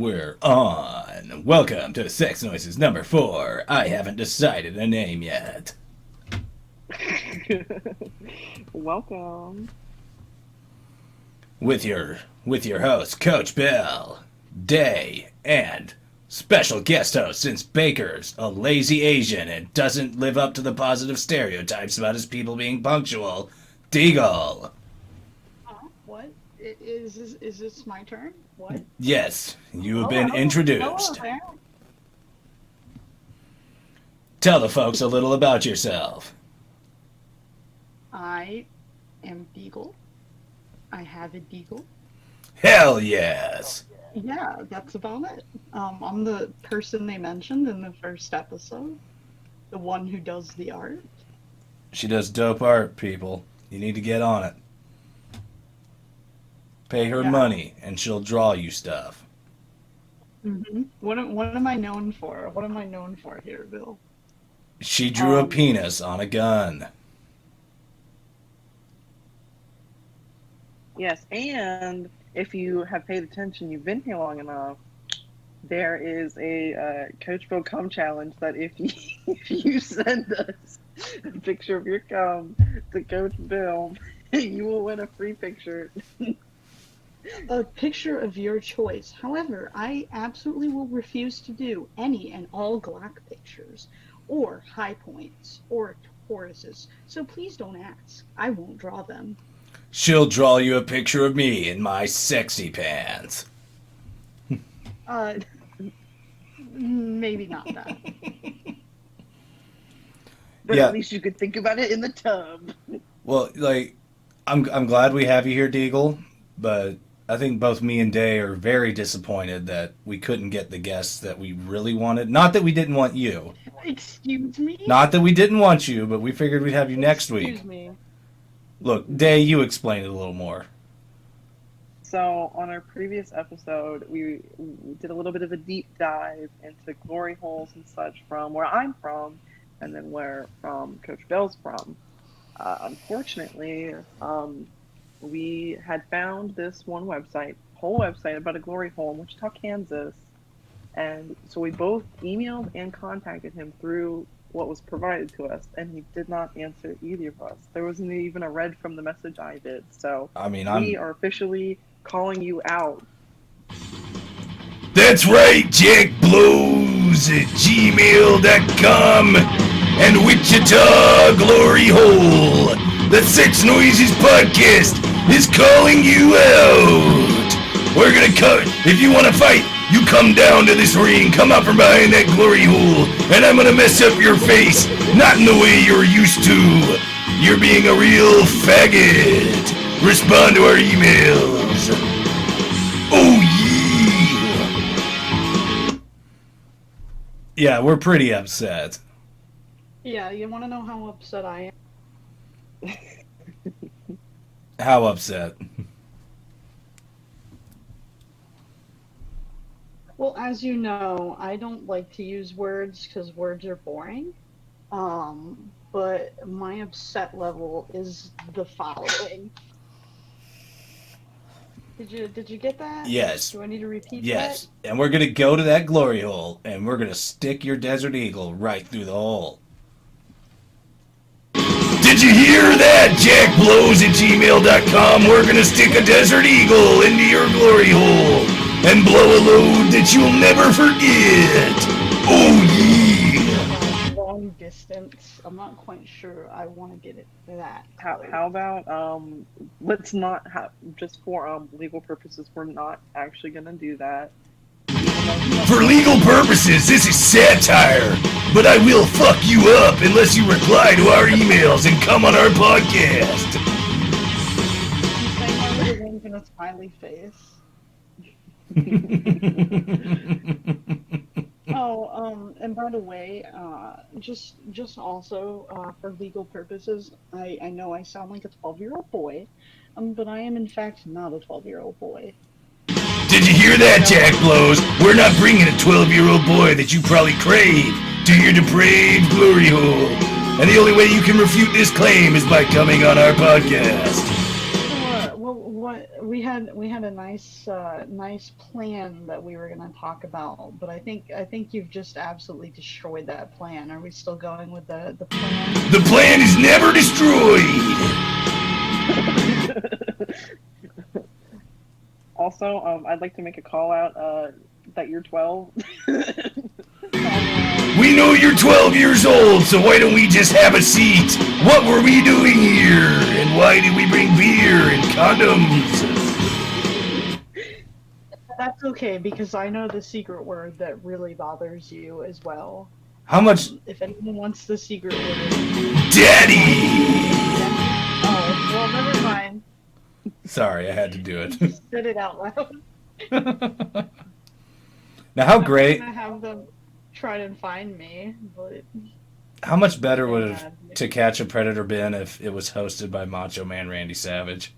we're on. Welcome to Sex Noises number 4. I haven't decided a name yet. Welcome. With your hosts, Coach Bill, Day, and special guest host since Baker's a lazy Asian and doesn't live up to the positive stereotypes about his people being punctual, Deagle. What? Is this my turn? What? Yes, you have Oh, been hello. introduced. Hello there. Tell the folks a little about yourself. I am Deagle. I have a Deagle. Hell yes. Yeah, that's about it. I'm the person they mentioned in the first episode. The one who does the art. She does dope art, people. You need to get on it. Pay her Yeah. money, and she'll draw you stuff. Mm-hmm. What am I known for? What am I known for here, Bill? She drew a Um, penis on a gun. Yes, and if you have paid attention, you've been here long enough. There is a Coach Bill cum challenge that if you send us a picture of your cum to Coach Bill, you will win a free picture. A picture of your choice. However, I absolutely will refuse to do any and all Glock pictures, or high points, or Tauruses. So please don't ask. I won't draw them. She'll draw you a picture of me in my sexy pants. Maybe not that. But Yeah. at least you could think about it in the tub. Well, I'm glad we have you here, Deagle, but I think both me and Day are very disappointed that we couldn't get the guests that we really wanted. Not that we didn't want you. Excuse me? Not that we didn't want you, but we figured we'd have you next Excuse week. me. Look, Day, you explain it a little more. So on our previous episode, we did a little bit of a deep dive into glory holes and such from where I'm from, and then where Coach Bill's from. Unfortunately, we had found this one whole website about a glory hole in Wichita, Kansas, and so we both emailed and contacted him through what was provided to us, and he did not answer either of us. There wasn't even a read from the message I did. So I mean, we are officially calling you out. That's right, jackblows at gmail.com and Wichita Glory Hole. The Sex Noises podcast is calling you out. We're gonna cut. If you want to fight, you come down to this ring, come out from behind that glory hole, and I'm gonna mess up your face, not in the way you're used to. You're being a real faggot. Respond to our emails. Oh yeah. Yeah, we're pretty upset. Yeah, you want to know how upset I am? How upset? Well, as you know, I don't like to use words because words are boring. But my upset level is the following. Did you get that? Yes. Do I need to repeat Yes. And we're gonna go to that glory hole and we're gonna stick your Desert Eagle right through the hole. Did you hear that? Jackblows at gmail.com. We're gonna stick a Desert Eagle into your glory hole and blow a load that you'll never forget. Oh yeah. that? Long distance. I'm not quite sure I want to get it that. How about let's not have, just for legal purposes, we're not actually gonna do that. For legal purposes, this is satire, but I will fuck you up unless you reply to our emails and come on our podcast. You say my little link in a smiley face. Oh, and by the way, just also for legal purposes, I know I sound like a 12-year-old boy, but I am in fact not a 12-year-old boy. Did you hear that, Jackblows? We're not bringing a 12-year-old boy that you probably crave to your depraved glory hole. And the only way you can refute this claim is by coming on our podcast. we had a nice plan that we were gonna talk about, but I think you've just absolutely destroyed that plan. Are we still going with the plan? The plan is never destroyed. Also, I'd like to make a call out that you're 12. We know you're 12 years old, so why don't we just have a seat? What were we doing here? And why did we bring beer and condoms? That's okay, because I know the secret word that really bothers you as well. How much? If anyone wants the secret word. Daddy! Oh, well, never mind. Sorry, I had to do it. Said it out loud. Now, how great... I'm gonna have them try and find me, but... How much better would have To Catch a Predator been if it was hosted by Macho Man Randy Savage?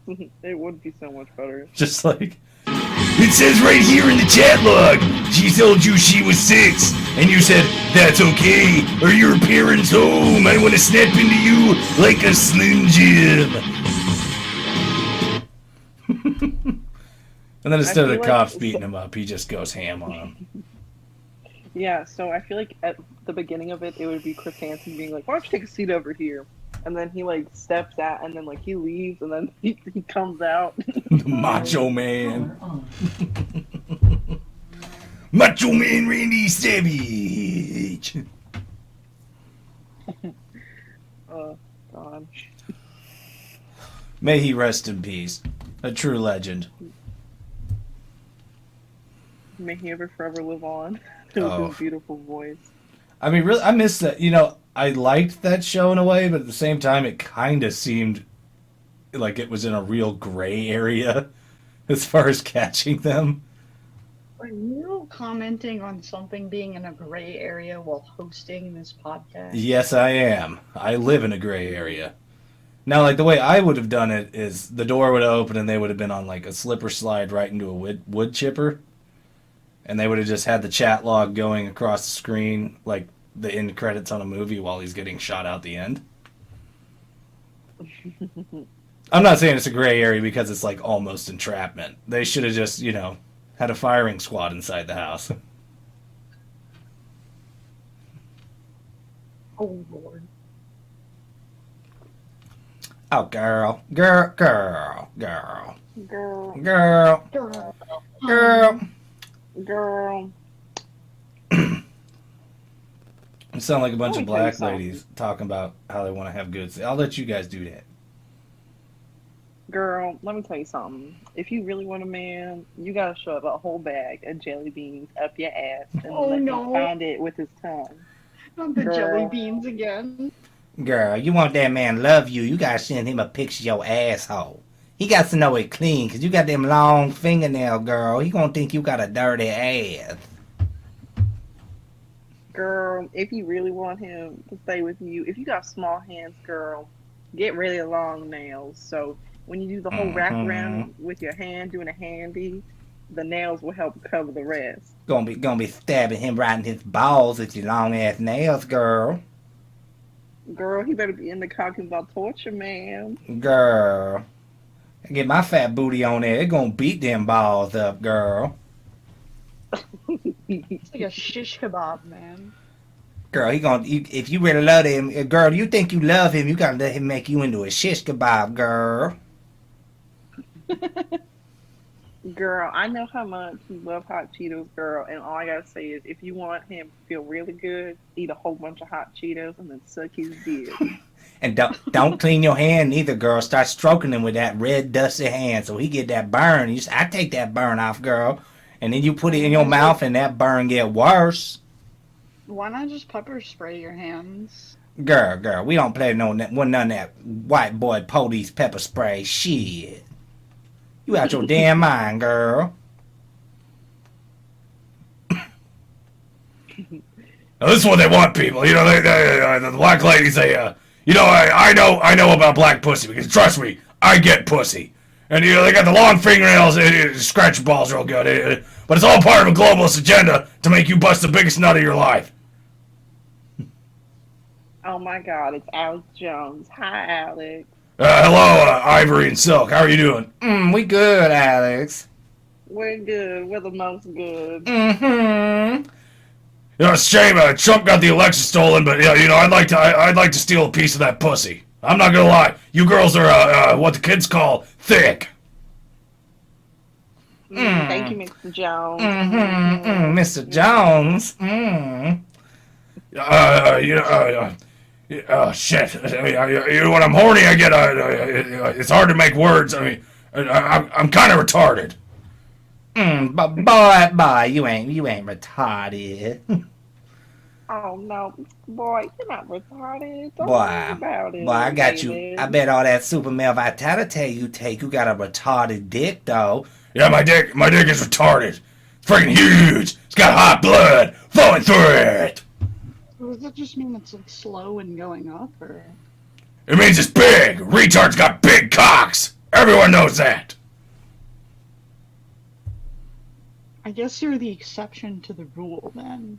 It would be so much better. Just like... It says right here in the chat log, she told you she was 6, and you said, that's okay, or your parents' home, I want to snap into you like a Slim Jim. And then instead of the cops beating him up, he just goes ham on him. Yeah, so I feel like at the beginning of it would be Chris Hansen being like, why don't you take a seat over here? And then he like steps out, and then like he leaves, and then he comes out. The Macho Man. Macho Man Randy Savage. God. May he rest in peace. A true legend. May he ever forever live on. With his beautiful voice. I mean, really, I miss that. You know, I liked that show in a way, but at the same time, it kind of seemed like it was in a real gray area as far as catching them. Are you commenting on something being in a gray area while hosting this podcast? Yes, I am. I live in a gray area. Now, like, the way I would have done it is the door would open and they would have been on, like, a slipper slide right into a wood chipper. And they would have just had the chat log going across the screen, like the end credits on a movie while he's getting shot out the end. I'm not saying it's a gray area because it's like almost entrapment. They should have just, you know, had a firing squad inside the house. Oh, Lord. Oh, girl. Girl. Girl. Girl. Girl. Girl. Girl. Girl. Girl. You sound like a bunch Let of me tell you black something. ladies talking about how they want to have good sex. I'll let you guys do that. Girl, let me tell you something. If you really want a man, you gotta shove a whole bag of jelly beans up your ass and Oh, let no. him find it with his tongue. Not the Girl. jelly beans again. Girl, you want that man to love you, you gotta send him a picture of your asshole. He got to know it clean, because you got them long fingernail, girl. He gonna think you got a dirty ass. Girl, if you really want him to stay with you, if you got small hands, girl, get really long nails. So when you do the whole wrap around with your hand, doing a handy, the nails will help cover the rest. Gonna be stabbing him right in his balls with your long ass nails, girl. Girl, he better be into talking about torture, man. Girl. I get my fat booty on there. It gonna beat them balls up, girl. It's like a shish kebab, man. Girl, if you really love him, girl, you think you love him, you gotta let him make you into a shish kebab, girl. Girl, I know how much you love hot Cheetos, girl, and all I gotta say is if you want him to feel really good, eat a whole bunch of hot Cheetos and then suck his dick. And don't clean your hand either, girl. Start stroking him with that red, dusty hand so he get that burn. I take that burn off, girl. And then you put it in your mouth and that burn get worse. Why not just pepper spray your hands? Girl, we don't play none of that white boy police pepper spray shit. You out your damn mind, girl. Now, this is what they want, people. You know, the black ladies, you know, I know about black pussy because trust me, I get pussy. And you know, they got the long fingernails, scratch your balls real good. But it's all part of a globalist agenda to make you bust the biggest nut of your life. Oh my God, it's Alex Jones. Hi, Alex. Hello, Ivory and Silk. How are you doing? We good, Alex. We're good. We're the most good. Mm-hmm. You know, it's a shame Trump got the election stolen, but I'd like to steal a piece of that pussy. I'm not gonna lie. You girls are what the kids call thick. Thank you, Mr. Jones. Mr. Jones. Oh shit! When I'm horny, I get it's hard to make words. I mean, I'm kind of retarded. Boy, you ain't retarded. Oh no, boy, you're not retarded. Don't worry about it. Boy, I got David. you. I bet all that super male vitality you take, you got a retarded dick, though. Yeah, my dick is retarded. It's freaking huge. It's got hot blood flowing through it. Does that just mean it's like slow and going up, or? It means it's big. Retards got big cocks. Everyone knows that. I guess you're the exception to the rule, then.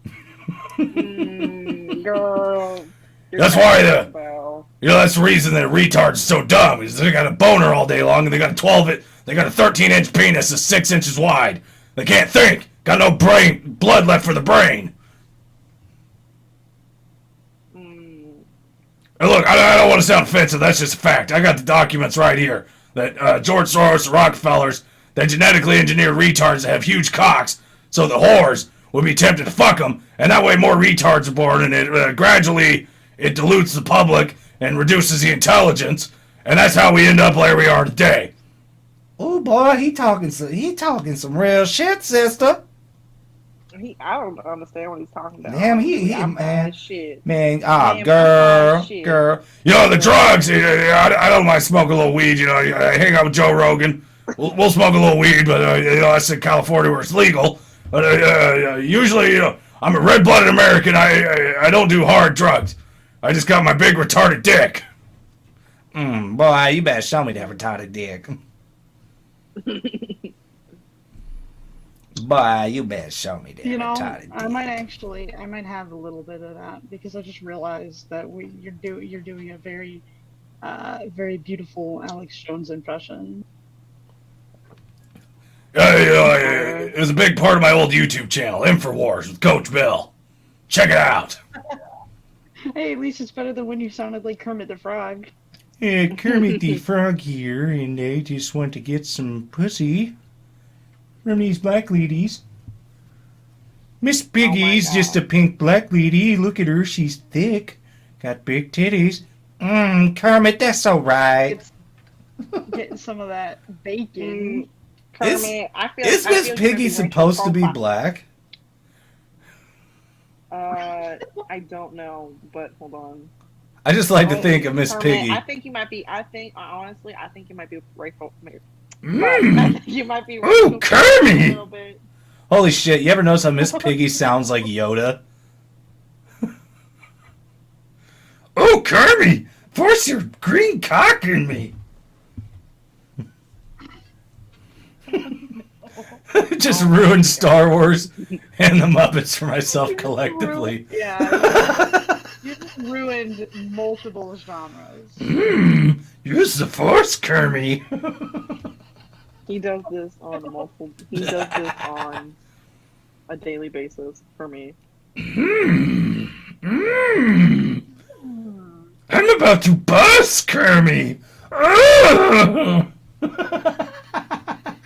Girl. That's why that's the reason that retards are so dumb. Is they got a boner all day long and they got a 13-inch penis that's 6 inches wide. They can't think. Got no blood left for the brain. And look, I don't want to sound offensive. That's just a fact. I got the documents right here that George Soros, the Rockefellers, they genetically engineered retards that have huge cocks, so the whores would be tempted to fuck them, and that way more retards are born, and it gradually it dilutes the public and reduces the intelligence, and that's how we end up where we are today. Oh boy, he talking some real shit, sister. I don't understand what he's talking about. Damn, man. Shit. Man, girl. You know, the drugs, I don't mind smoking a little weed, I hang out with Joe Rogan. We'll smoke a little weed, but, that's in California where it's legal. But, usually, I'm a red-blooded American. I don't do hard drugs. I just got my big retarded dick. Boy, you better show me that retarded dick. Boy, you better show me that retarded dick. I might have a little bit of that, because I just realized that you're doing a very, very beautiful Alex Jones impression. It was a big part of my old YouTube channel, InfoWars with Coach Bill. Check it out. Hey, at least it's better than when you sounded like Kermit the Frog. Yeah, Kermit the Frog here, and I just want to get some pussy from these black ladies. Miss Piggy's just a pink black lady. Look at her, she's thick. Got big titties. Kermit, that's alright. Getting some of that bacon. Kermit, is Miss Piggy supposed to be black? I don't know, but hold on. I just like to think of Miss Piggy. I think you might be. Honestly, I think you might be Rachel. You might be. Ooh, Kermit! Holy shit! You ever notice how Miss Piggy sounds like Yoda? Oh, Kermit! Force your green cock in me. Just ruined Star Wars and the Muppets for myself collectively. You just ruined multiple genres. Use the Force, Kermit. He does this on a daily basis for me. I'm about to bust, Kermit.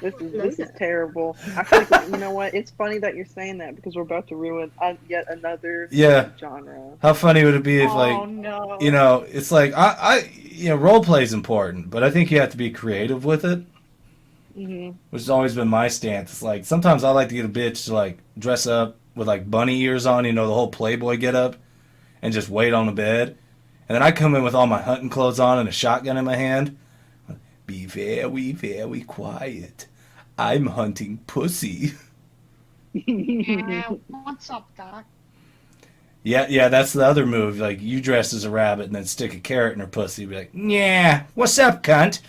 This is terrible. I feel like, you know what? It's funny that you're saying that, because we're about to ruin yet another genre. How funny would it be if, no. It's like role play is important, but I think you have to be creative with it. Mm-hmm. Which has always been my stance. It's like sometimes I like to get a bitch to dress up with bunny ears on, the whole Playboy get up, and just wait on the bed, and then I come in with all my hunting clothes on and a shotgun in my hand. Be very, very quiet. I'm hunting pussy. What's up, Doc? Yeah, that's the other move. You dress as a rabbit and then stick a carrot in her pussy. Be like, yeah, what's up, cunt?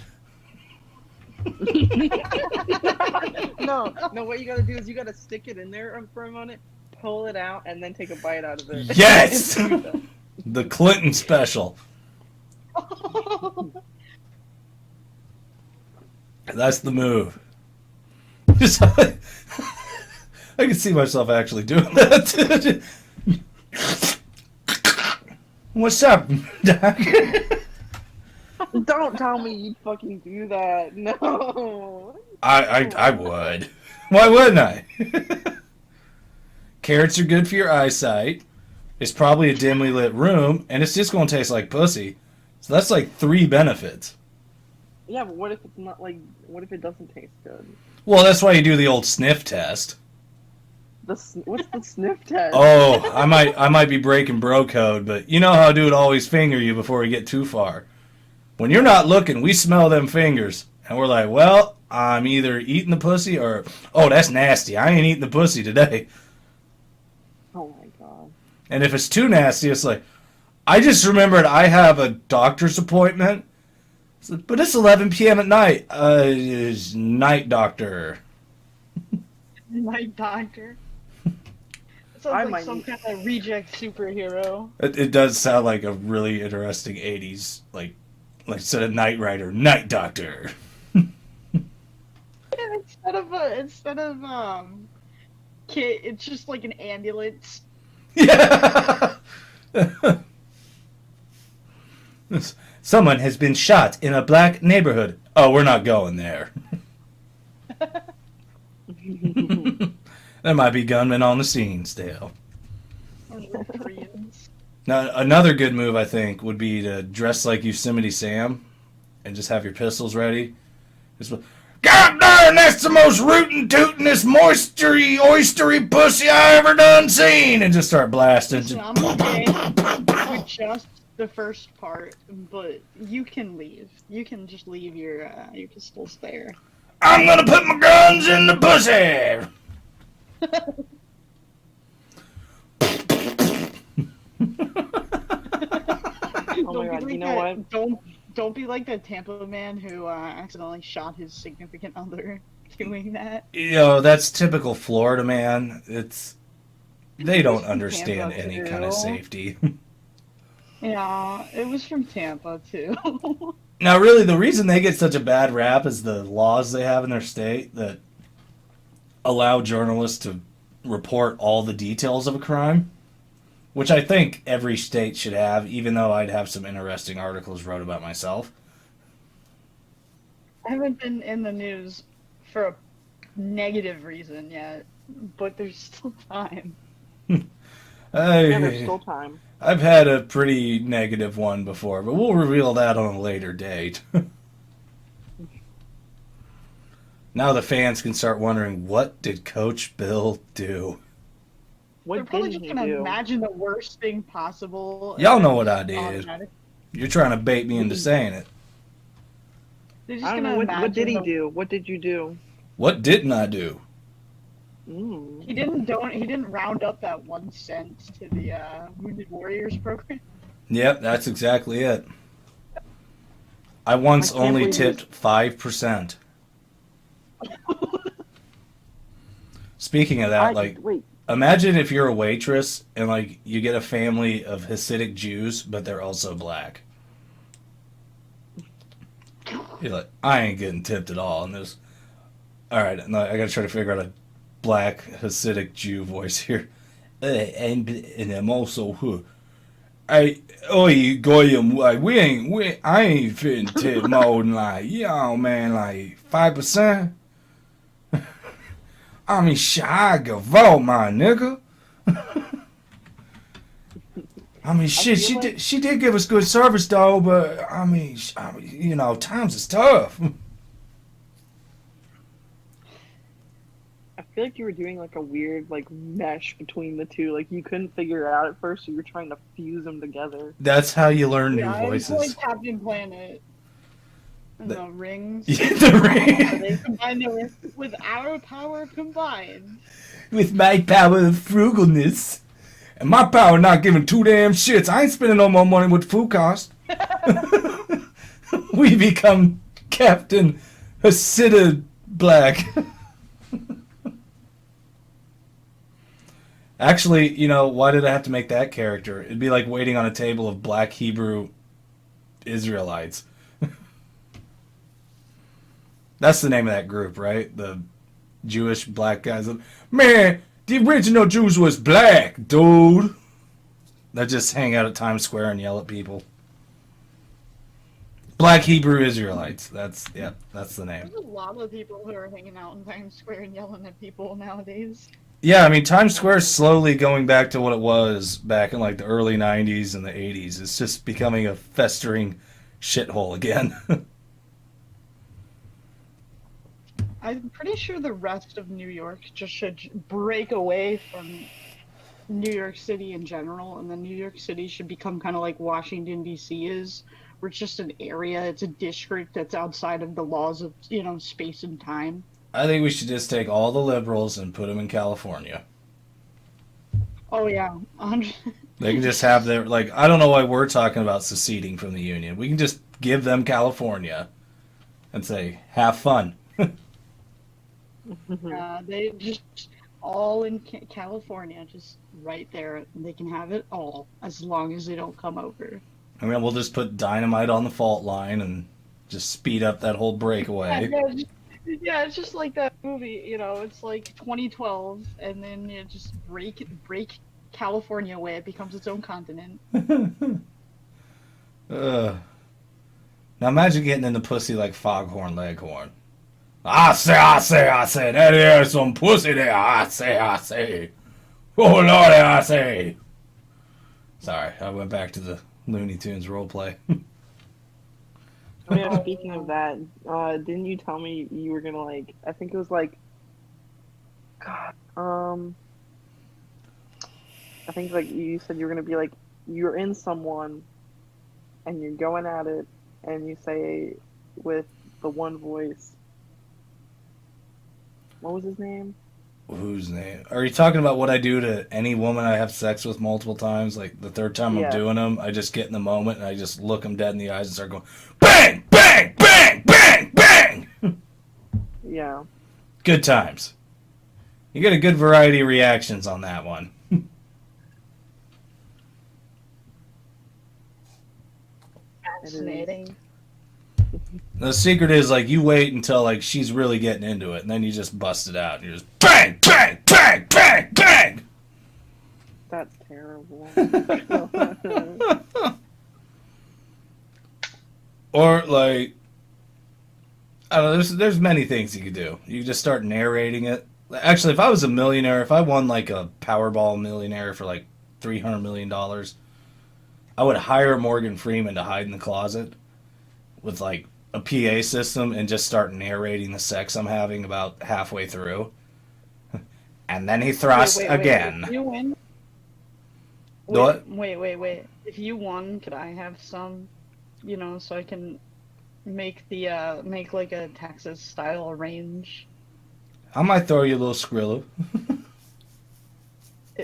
No, what you gotta do is you gotta stick it in there for a moment, pull it out, and then take a bite out of it. Yes! The Clinton special. That's the move. Just, I can see myself actually doing that. What's up, Doc? Don't tell me you'd fucking do that. No. I would. Why wouldn't I? Carrots are good for your eyesight. It's probably a dimly lit room, and it's just going to taste like pussy. So that's like 3 benefits. Yeah, but what if it's not like? What if it doesn't taste good? Well, that's why you do the old sniff test. What's the sniff test? Oh, I might be breaking bro code, but you know how dude always finger you before we get too far. When you're not looking, we smell them fingers, and we're like, well, I'm either eating the pussy or, oh, that's nasty. I ain't eating the pussy today. Oh my god. And if it's too nasty, it's like, I just remembered I have a doctor's appointment, but it's 11 p.m. at night. It's night doctor. Night doctor. It sounds I like might some need- kind of reject superhero. It does sound like a really interesting 80s, like instead of Knight Rider, Night Doctor. Instead of kit, it's just like an ambulance. Yeah. Someone has been shot in a black neighborhood. Oh, we're not going there. There might be gunmen on the scene still. Koreans. Now, another good move, I think, would be to dress like Yosemite Sam and just have your pistols ready. Just, God darn, that's the most rootin' tootin'est moistery oystery pussy I ever done seen! And just start blasting. Listen, I'm okay with just the first part, but you can leave. You can just leave your pistols there. I'm gonna put my guns in the pussy! Oh my god, you know what? Don't be like that Tampa man who accidentally shot his significant other doing that. You know, that's typical Florida, man. They don't from understand Tampa, any too. kind of safety. Yeah, it was from Tampa too. Now, really, the reason they get such a bad rap is the laws they have in their state that allow journalists to report all the details of a crime, which I think every state should have, even though I'd have some interesting articles wrote about myself. I haven't been in the news for a negative reason yet, but there's still time. Yeah, there's still time. I've had a pretty negative one before, but we'll reveal that on a later date. Now the fans can start wondering, what did Coach Bill do? They're What probably didn't just he gonna do? imagine the worst thing possible. Y'all and know what I just did. automatic- You're trying to bait me into saying it. They're just I don't gonna know. What did he imagine do? What did you do? What didn't I do? He didn't round up that 1 cent to the Wounded Warriors program. Yep, that's exactly it. I once I can't only believe tipped 5%. Speaking of that, Wait. imagine if you're a waitress and you get a family of Hasidic Jews, but they're also black. You're like, I ain't getting tipped at all. And there's, all right, no, I gotta try to figure out a black Hasidic Jew voice here. And I'm also, goyim, I ain't fitting tip more than 5%. I mean, shit, vote, my nigga. I mean, shit, she did give us good service, though, but, I mean, times is tough. I feel like you were doing a weird mesh between the two. You couldn't figure it out at first, so you were trying to fuse them together. That's how you learn new Yeah, it's like voices. Captain Planet. And the rings. Yeah, the ring. They combine it with our power combined. With my power of frugalness. And my power not giving 2 damn shits. I ain't spending no more money with food cost. We become Captain Hasidic Black. Actually, why did I have to make that character? It'd be like waiting on a table of black Hebrew Israelites. That's the name of that group, right? The Jewish black guys. Man, the original Jews was black, dude. That just hang out at Times Square and yell at people. Black Hebrew Israelites. That's the name. There's a lot of people who are hanging out in Times Square and yelling at people nowadays. Yeah, I mean, Times Square is slowly going back to what it was back in like the early 90s and the 80s. It's just becoming a festering shithole again. I'm pretty sure the rest of New York just should break away from New York City in general, and then New York City should become kind of like Washington, D.C. is, where it's just an area, it's a district that's outside of the laws of, space and time. I think we should just take all the liberals and put them in California. Oh, yeah. 100. They can just have their, like, I don't know why we're talking about seceding from the Union. We can just give them California and say, have fun. They just all in California, just right there. They can have it all as long as they don't come over. I mean, we'll just put dynamite on the fault line and just speed up that whole breakaway. Yeah, it's just like that movie, it's like 2012, and then you just break California away, it becomes its own continent. Now imagine getting into pussy like Foghorn Leghorn. I say, that there's some pussy there, I say. Oh, Lordy, I say. Sorry, I went back to the Looney Tunes roleplay. Oh yeah, speaking of that, didn't you tell me you were gonna I think it was I think you said you were gonna be you're in someone, and you're going at it, and you say with the one voice, what was his name? Whose name? Are you talking about what I do to any woman I have sex with multiple times? Like the third time I'm doing them, I just get in the moment and I just look them dead in the eyes and start going, bang, bang, bang, bang, bang. Yeah. Good times. You get a good variety of reactions on that one. Fascinating. The secret is you wait until she's really getting into it, and then you just bust it out. And you're just bang, bang, bang, bang, bang. That's terrible. Or I don't know. There's many things you could do. You could just start narrating it. Actually, if I was a millionaire, if I won a Powerball millionaire for $300 million, I would hire Morgan Freeman to hide in the closet with a PA system and just start narrating the sex I'm having about halfway through. And then he thrusts again. If you win? What? Wait. If you won, could I have some, so I can make make a Texas style range? I might throw you a little Skrilla.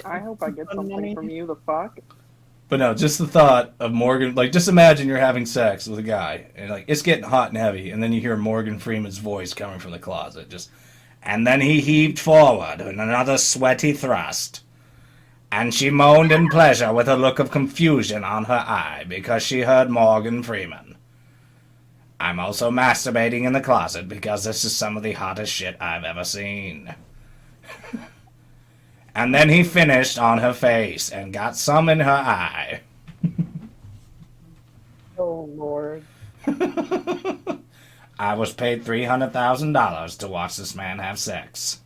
I hope I get something from you, the fuck. But no, just the thought of Morgan, just imagine you're having sex with a guy, and it's getting hot and heavy, and then you hear Morgan Freeman's voice coming from the closet, and then he heaved forward in another sweaty thrust, and she moaned in pleasure with a look of confusion on her eye, because she heard Morgan Freeman. I'm also masturbating in the closet, because this is some of the hottest shit I've ever seen. And then he finished on her face and got some in her eye. Oh, Lord. I was paid $300,000 to watch this man have sex.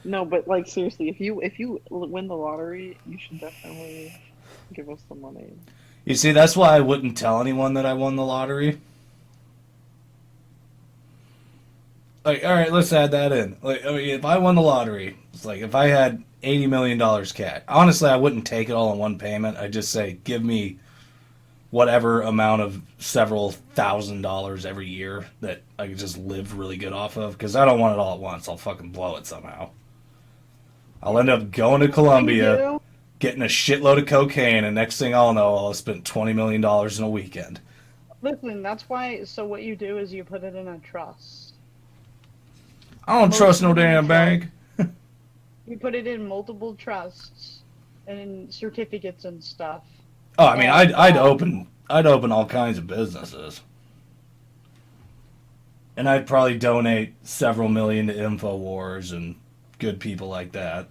No, but seriously, if you win the lottery, you should definitely give us the money. You see, that's why I wouldn't tell anyone that I won the lottery. All right, let's add that in. If I won the lottery, it's if I had $80 million cash. Honestly, I wouldn't take it all in one payment. I'd just say, give me whatever amount of several $1,000s every year that I could just live really good off of. Because I don't want it all at once. I'll fucking blow it somehow. I'll end up going to Colombia, getting a shitload of cocaine, and next thing I'll know, I'll have spent $20 million in a weekend. Listen, that's why, so what you do is you put it in a trust. I don't trust no damn bank. You put it in multiple trusts and in certificates and stuff. Oh, I mean, I'd open all kinds of businesses. And I'd probably donate several million to InfoWars and good people like that.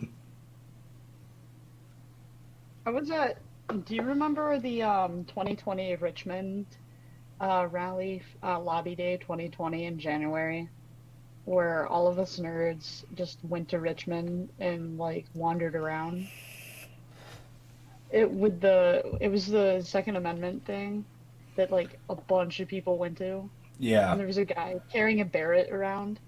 I was at. Do you remember the 2020 Richmond rally, Lobby Day 2020 in January, where all of us nerds just went to Richmond and like wandered around? It was the Second Amendment thing that like a bunch of people went to, Yeah. and there was a guy carrying a Barrett around.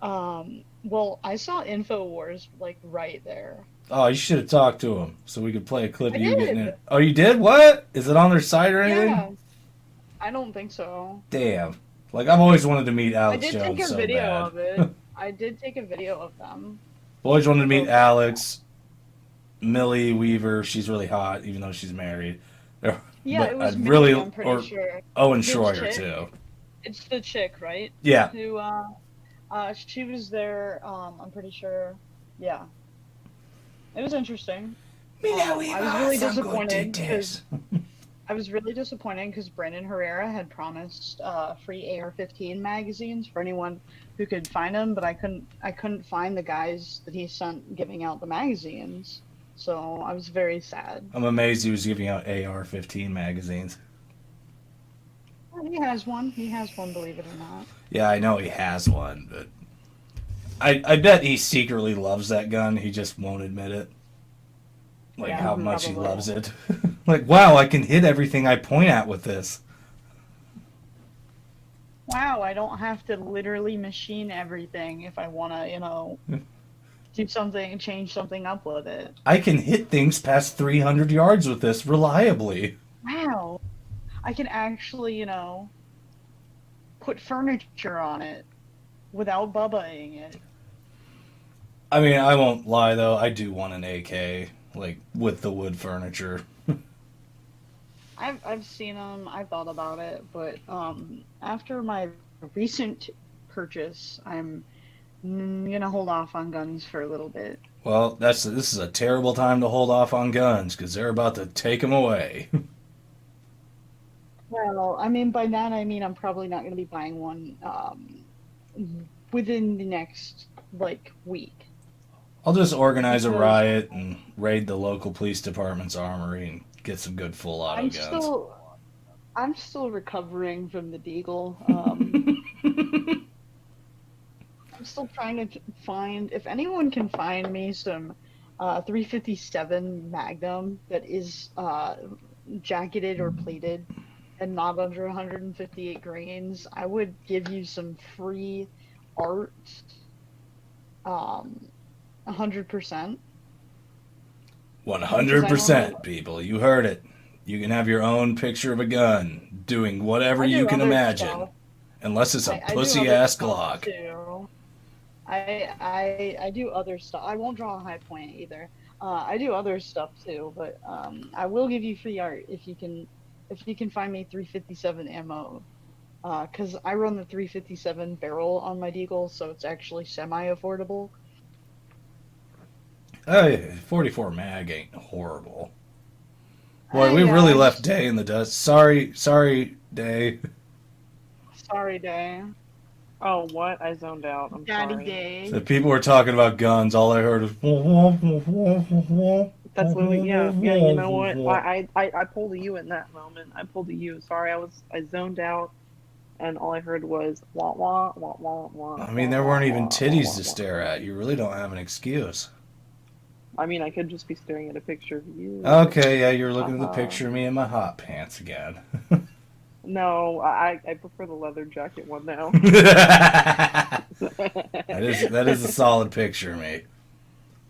Well, I saw InfoWars like right there. Oh, you should have talked to him so we could play a clip I of you getting did. it. Oh, you did? What? Is it on their site or anything? Yeah, I don't think so. Damn. Like, I've always wanted to meet I Alex did Jones take a so video bad. of it. I did take a video of them. I've always wanted to meet Alex. Millie Weaver, she's really hot, even though she's married. Yeah, But it was I'd Millie, really, I'm pretty or sure. Owen The Schroyer chick? too. It's the chick, right? Yeah. Who, she was there, I'm pretty sure. Yeah. It was interesting. I was really disappointed because Brandon Herrera had promised free AR-15 magazines for anyone who could find them, but I couldn't find the guys that he sent giving out the magazines. So I was very sad. I'm amazed he was giving out AR-15 magazines. He has one. He has one, believe it or not. Yeah, I know he has one, but I bet he secretly loves that gun. He just won't admit it. Like Yeah, how much he probably. loves it. Like, wow, I can hit everything I point at with this. Wow, I don't have to literally machine everything if I want to, do something, change something up with it. I can hit things past 300 yards with this reliably. Wow. I can actually, put furniture on it without bubbaing it. I mean, I won't lie though, I do want an AK, like with the wood furniture. I've seen them, I've thought about it, but after my recent purchase, I'm gonna hold off on guns for a little bit. Well, this is a terrible time to hold off on guns because they're about to take them away. Well, I mean, by that I mean I'm probably not gonna be buying one within the next week. I'll just organize a Because riot and raid the local police department's armory and get some good full auto I'm guns. I'm still recovering from the Deagle. I'm still trying to find, if anyone can find me some 357 Magnum that is jacketed or plated and not under 158 grains, I would give you some free art, 100%. 100%, people. You heard it. You can have your own picture of a gun doing whatever I do you can other imagine. stuff. Unless it's a I do pussy other ass stuff, Glock. too. I do other stuff. I won't draw a high point either. I do other stuff too, but I will give you free art if you can find me 357 ammo. Because I run the 357 barrel on my Deagle, so it's actually semi-affordable. Oh, yeah, 44 mag ain't horrible. Boy, we really left Day in the dust. Sorry, Day. Sorry, Day. Oh, what? I zoned out. I'm Daddy sorry. Day. The people were talking about guns. All I heard was. That's literally, yeah. You know what? I pulled a U in that moment. I pulled a U. Sorry, I zoned out, and all I heard was wah wah wah wah wah. I mean, there weren't even titties to stare at. You really don't have an excuse. I mean, I could just be staring at a picture of you. Okay, yeah, you're looking at the picture of me in my hot pants again. No, I prefer the leather jacket one now. that is a solid picture of me.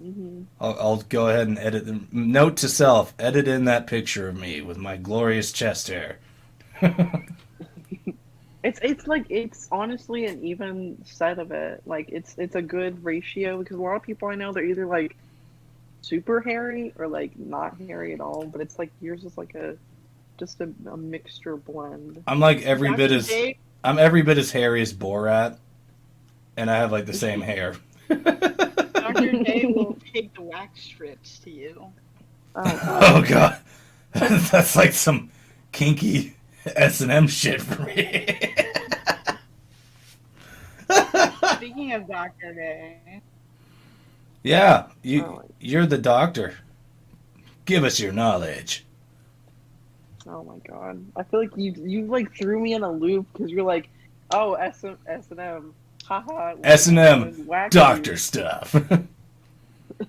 Hmm. I'll go ahead and edit them. Note to self: edit in that picture of me with my glorious chest hair. It's honestly an even set of it. Like it's a good ratio because a lot of people I know they're either like super hairy or like not hairy at all. But it's like yours is like just a mixture blend. I'm like every bit as Day, I'm every bit as hairy as Borat, and I have like the same hair. Dr. Day will take the wax strips to you. Oh god, that's like some kinky S&M shit for me. Speaking of Dr. Day, Yeah, Oh, you're the doctor. Give us your knowledge. oh my god. I feel like you like threw me in a loop because you're like, oh, S&M. Haha. S&M wacky. doctor stuff.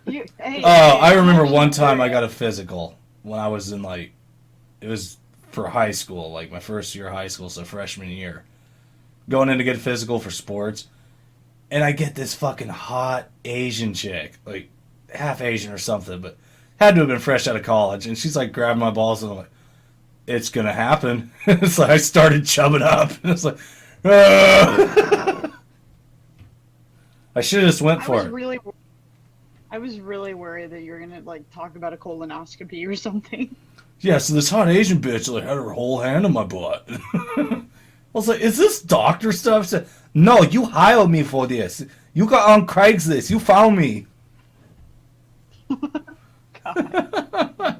hey, I remember actually one time I curious. got a physical when I was in like, it was for high school, like my first year of high school, so freshman year. Going in to get a physical for sports, and I get this fucking hot Asian chick, like half Asian or something, but had to have been fresh out of college, and she's like grabbing my balls, and I'm like, it's gonna happen. It's like I started chubbing up, and it's like, "Ah." I should have just went I for was it. really, I was really worried that you were gonna like talk about a colonoscopy or something. Yeah, so this hot Asian bitch like had her whole hand on my butt. I was like, is this doctor stuff? She said, no, you hired me for this. You got on Craigslist. You found me. Oh my god.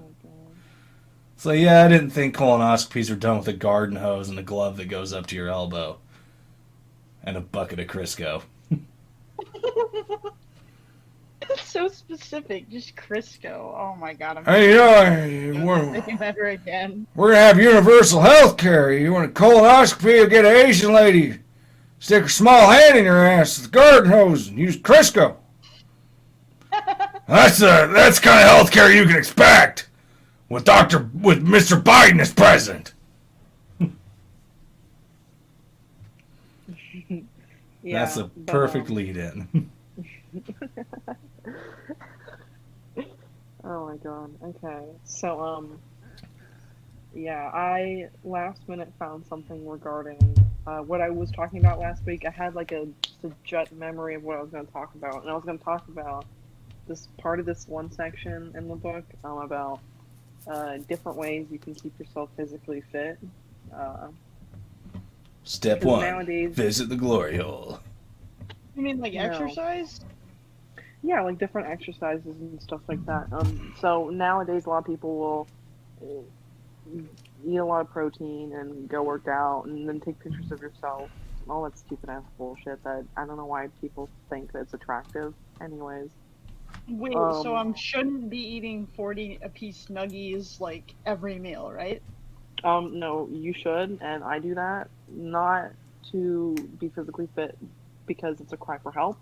So yeah, I didn't think colonoscopies were done with a garden hose and a glove that goes up to your elbow. And a bucket of Crisco. It's so specific, just Crisco. Oh my god, I'm Hey, never thinking ever again. we're gonna have universal health care. You want a colonoscopy, you get an Asian lady. Stick her small hand in your ass with a garden hose and use Crisco. That's kind of health care you can expect with Mr. Biden as president. Yeah, That's a but, perfect lead-in. oh my god. Okay. So yeah, I last minute found something regarding what I was talking about last week. I had like just a jet memory of what I was going to talk about, and I was going to talk about this part of this one section in the book about different ways you can keep yourself physically fit. Step Because 1, nowadays- visit the glory hole. You mean like No. exercise? Yeah, like different exercises and stuff like that. So nowadays, a lot of people will eat a lot of protein and go work out and then take pictures of yourself. All that stupid ass bullshit that I don't know why people think that's attractive. Anyways, Wait, so Um, I shouldn't be eating 40 a piece nuggies like every meal, right? no, you should, and I do that not to be physically fit because it's a cry for help.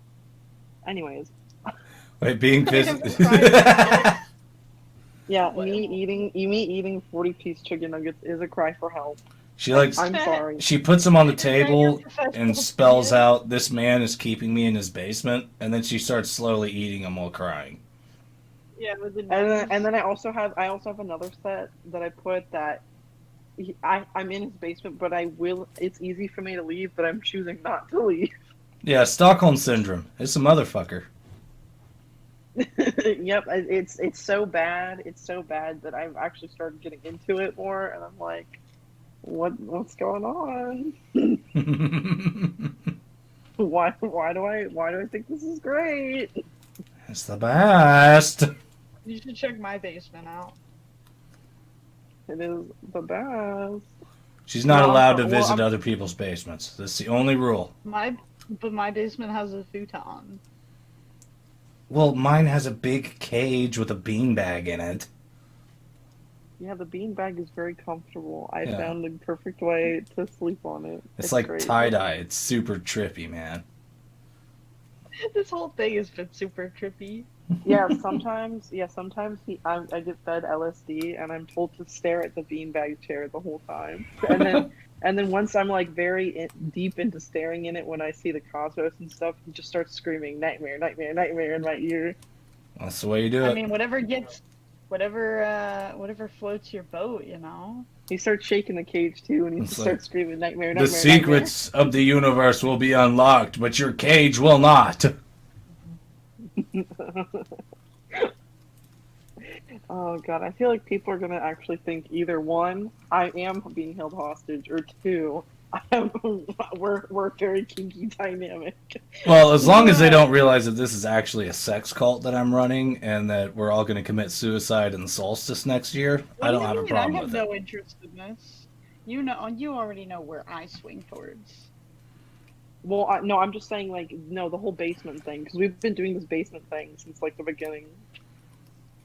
Anyways, Wait, being I have physically... tried yeah, What- me eating 40-piece chicken nuggets is a cry for help. She likes... I'm sorry. She puts them on the Is that your table professional and spells opinion? out, this man is keeping me in his basement, and then she starts slowly eating them while crying. Yeah, with the And then I also have another set that I put that I'm in his basement, but I will. It's easy for me to leave, but I'm choosing not to leave. Yeah, Stockholm Syndrome. It's a motherfucker. Yep, it's so bad. It's so bad that I've actually started getting into it more, and I'm like, what's going on? Why do I think this is great? It's the best. You should check my basement out. It is the best. She's not Well, allowed to well, visit I'm- other people's basements. That's the only rule. But my basement has a futon. Well, mine has a big cage with a beanbag in it. Yeah, the beanbag is very comfortable. I Yeah. found the perfect way to sleep on it. It's like great. tie-dye. It's super trippy, man. This whole thing has been super trippy. Yeah, sometimes I get fed LSD and I'm told to stare at the beanbag chair the whole time. And then once I'm like deep into staring in it, when I see the cosmos and stuff, he just starts screaming nightmare, nightmare, nightmare in my ear. That's the way you do I it. mean, whatever floats your boat, you know. He starts shaking the cage too, and he It's just like, starts screaming nightmare, The nightmare. secrets of the universe will be unlocked, but your cage will not. Nightmare. Oh god, I feel like people are gonna actually think either one, I am being held hostage, or two, we're a very kinky dynamic. Well, as long as they don't realize that this is actually a sex cult that I'm running and that we're all going to commit suicide in the solstice next year, I don't have a problem I have with no it. interest in this. You already know where I swing towards. Well, no, I'm just saying, like, no, the whole basement thing, because we've been doing this basement thing since, like, the beginning.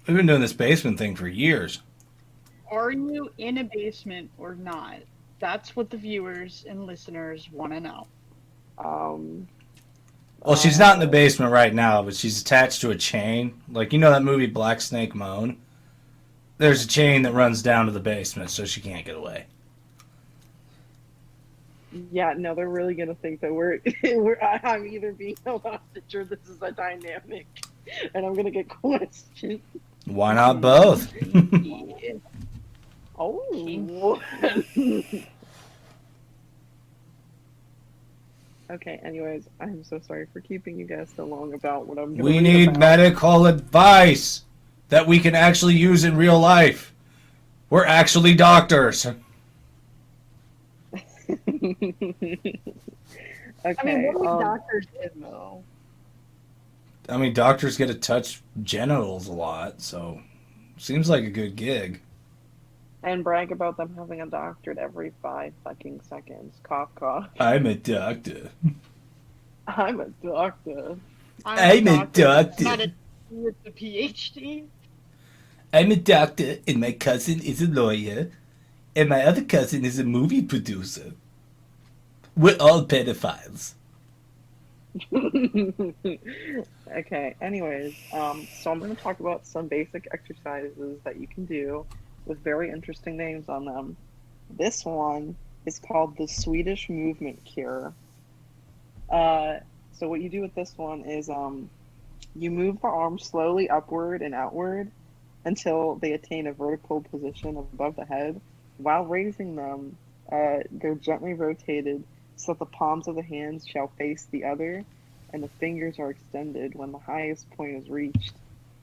We've been doing this basement thing for years. Are you in a basement or not? That's what the viewers and listeners want to know. Um, Well, she's not in the basement right now, but she's attached to a chain. Like, you know that movie Black Snake Moan? There's a chain that runs down to the basement, so she can't get away. yeah, no, they're really gonna think that I'm either being held hostage or this is a dynamic, and I'm gonna get questioned. Why not both? Oh. Okay, anyways, I'm so sorry for keeping you guys so long about what I'm gonna We read need about. medical advice that we can actually use in real life. We're actually doctors. Okay, I mean, what do doctors do, though? I mean, doctors get to touch genitals a lot, so seems like a good gig. and brag about them having a doctorate every 5 fucking seconds. Cough, cough. I'm a doctor. I'm a doctor. I'm a doctor. Not a with the PhD. I'm a doctor, and my cousin is a lawyer, and my other cousin is a movie producer. We're all pedophiles. Okay, anyways, so I'm going to talk about some basic exercises that you can do with very interesting names on them. This one is called the Swedish Movement Cure. So what you do with this one is you move the arms slowly upward and outward until they attain a vertical position above the head. While raising them, they're gently rotated so that the palms of the hands shall face the other, and the fingers are extended when the highest point is reached.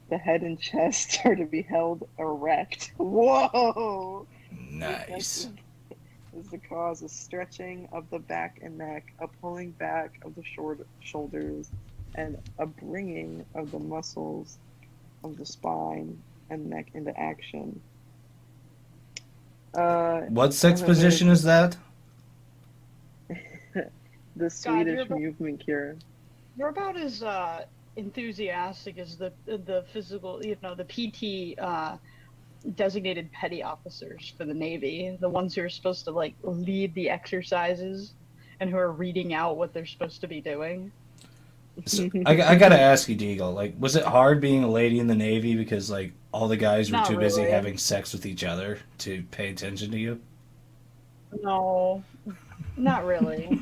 The head and chest are to be held erect. Whoa! Nice. This is to cause a stretching of the back and neck, a pulling back of the shoulders, and a bringing of the muscles of the spine and neck into action. What sex position is that? The Swedish Movement Cure. You're about as enthusiastic as the physical, the PT designated petty officers for the Navy, the ones who are supposed to like lead the exercises and who are reading out what they're supposed to be doing. So, I gotta ask you, Deagle, like, was it hard being a lady in the Navy because, like, all the guys were too busy having sex with each other to pay attention to you? No, not really.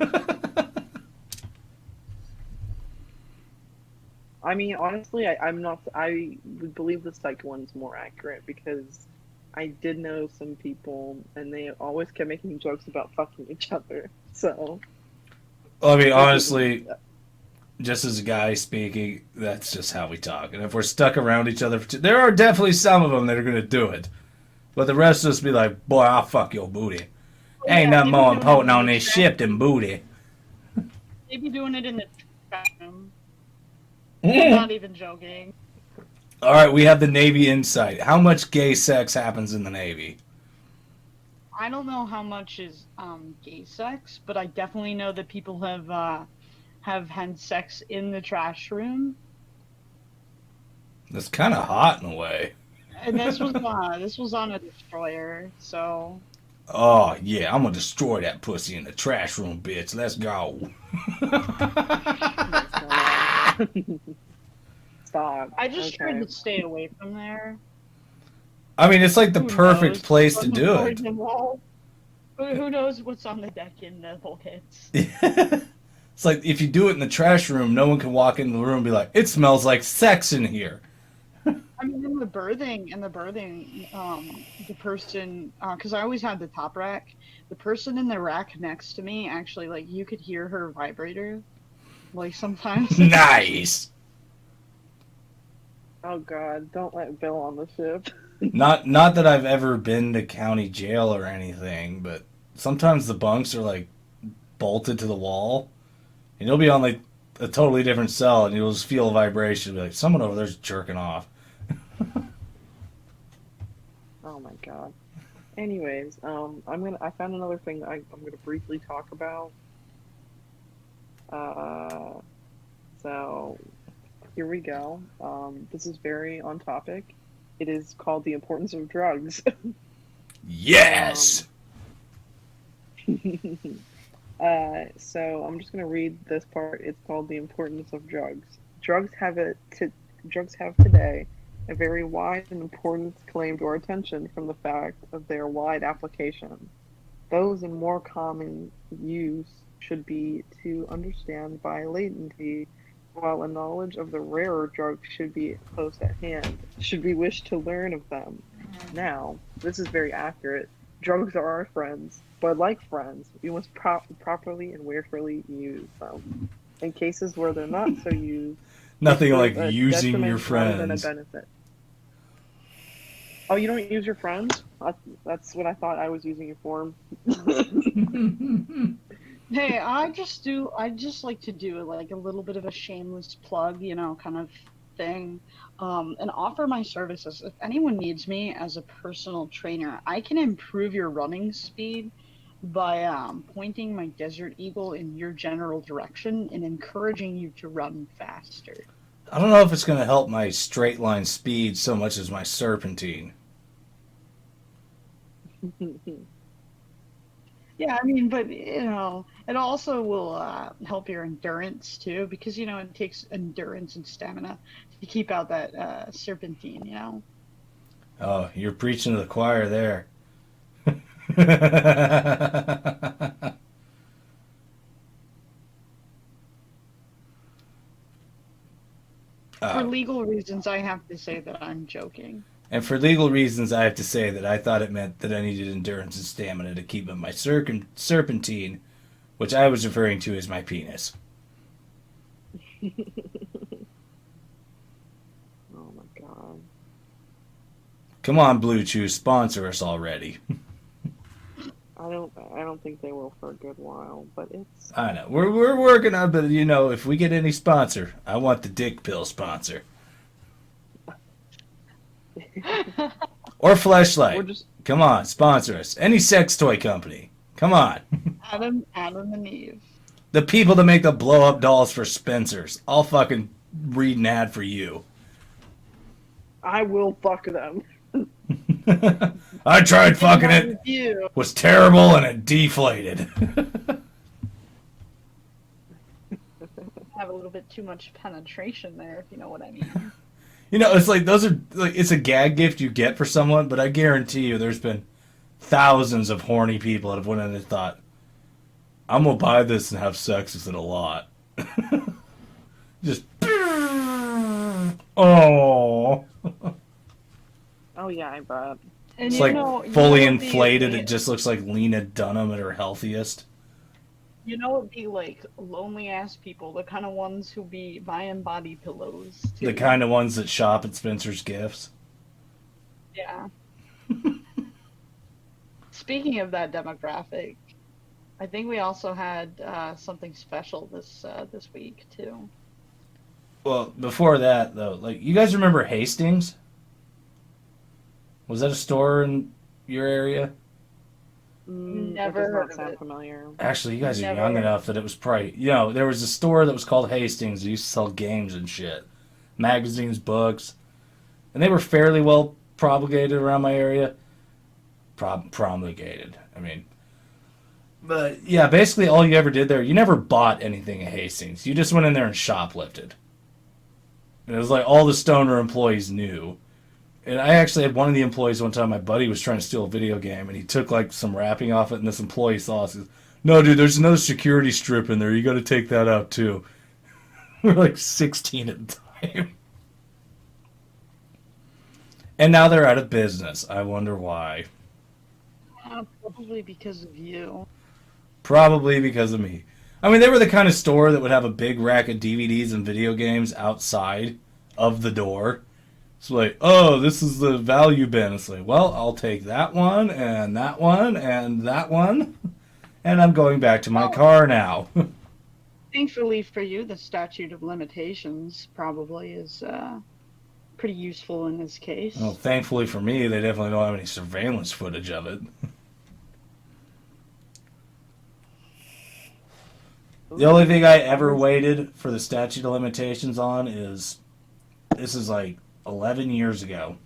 I mean, honestly, I'm not. I would believe the second one's more accurate because I did know some people, and they always kept making jokes about fucking each other. So, well, I mean, honestly, just as a guy speaking, that's just how we talk. And if we're stuck around each other, there are definitely some of them that are gonna do it, but the rest of us be like, "Boy, I'll fuck your booty." Ain't nothing more important on this ship than booty. They be doing it in the bathroom. I'm not even joking. All right, we have the Navy insight. How much gay sex happens in the Navy? I don't know how much is gay sex, but I definitely know that people have had sex in the trash room. That's kind of hot in a way. And this was on a destroyer, so. Oh yeah, I'm gonna destroy that pussy in the trash room, bitch. Let's go. Stop. I just tried to stay away from there. I mean, it's like the perfect place to do it. Who knows what's on the deck in the bulkheads? It's like if you do it in the trash room, no one can walk into the room and be like, "It smells like sex in here." I mean, in the berthing, the person, because I always had the top rack, the person in the rack next to me, actually, like, you could hear her vibrator, like, sometimes. Nice! Oh god, don't let Bill on the ship. Not that I've ever been to county jail or anything, but sometimes the bunks are, like, bolted to the wall, and you'll be on, like, a totally different cell, and you'll just feel a vibration, be like, someone over there's jerking off. Oh my god. Anyways, I found another thing that I'm gonna briefly talk about. Uh, so here we go. This is very on topic. It is called The Importance of Drugs. Yes! So I'm just going to read this part. It's called The Importance of Drugs. Drugs have today a very wide and important claim to our attention from the fact of their wide application. Those in more common use should be to understand by latency, while a knowledge of the rarer drugs should be close at hand, should we wish to learn of them. Now, this is very accurate. Drugs are our friends, but like friends, we must properly and warefully use them. In cases where they're not so used, Nothing they like prove a using your detriment rather than a friends. benefit. Oh, you don't use your friends? That's what I thought I was using it for. Hey, I just like to do like a little bit of a shameless plug, kind of thing, and offer my services. If anyone needs me as a personal trainer, I can improve your running speed by pointing my Desert Eagle in your general direction and encouraging you to run faster. I don't know if it's going to help my straight line speed so much as my serpentine. Yeah, I mean, but it also will help your endurance too, because it takes endurance and stamina to keep out that serpentine. Oh, you're preaching to the choir there. For uh, legal reasons, I have to say that I'm joking. and for legal reasons, I have to say that I thought it meant that I needed endurance and stamina to keep up my serpentine, which I was referring to as my penis. Oh my god. Come on, Blue Chew, sponsor us already. I don't think they will for a good while, but it's I know. We're working on, but if we get any sponsor, I want the dick pill sponsor. Or Fleshlight. we're just Come on, sponsor us. Any sex toy company. Come on. Adam and Eve. The people that make the blow up dolls for Spencer's. I'll fucking read an ad for you. I will fuck them. I tried fucking My it. review. Was terrible and it deflated. Have a little bit too much penetration there, if you know what I mean. It's like those are like it's a gag gift you get for someone, but I guarantee you there's been thousands of horny people that have went in and thought, I'm gonna buy this and have sex with it a lot. Just oh. Oh yeah, I bet. And It's you like know, fully you know inflated. It just looks like Lena Dunham at her healthiest. it'd be like lonely ass people, the kind of ones who be buying body pillows too. The kind of ones that shop at Spencer's Gifts. Yeah. Speaking of that demographic, I think we also had something special this week too. Well, before that though, like you guys remember Hastings? Was that a store in your area? Never It does heard not of sound it. familiar. Actually, you guys are Never. young enough that it was probably there was a store that was called Hastings that used to sell games and shit, magazines, books, and they were fairly well propagated around my area. Promulgated. I mean, but yeah, basically all you ever did there, you never bought anything at Hastings. You just went in there and shoplifted. And it was like all the stoner employees knew. And I actually had one of the employees one time, my buddy was trying to steal a video game, and he took like some wrapping off it, and this employee saw us. He goes, no, dude, there's another security strip in there. You got to take that out too. We're like 16 at the time. And now they're out of business. I wonder why. Probably because of you. Probably because of me. I mean, they were the kind of store that would have a big rack of DVDs and video games outside of the door. It's like, oh, this is the value bin. It's like, well, I'll take that one and that one and that one. And I'm going back to my car now. Thankfully for you, the statute of limitations probably is pretty useful in this case. Well, thankfully for me, they definitely don't have any surveillance footage of it. The only thing I ever waited for the statute of limitations on is, this is like 11 years ago.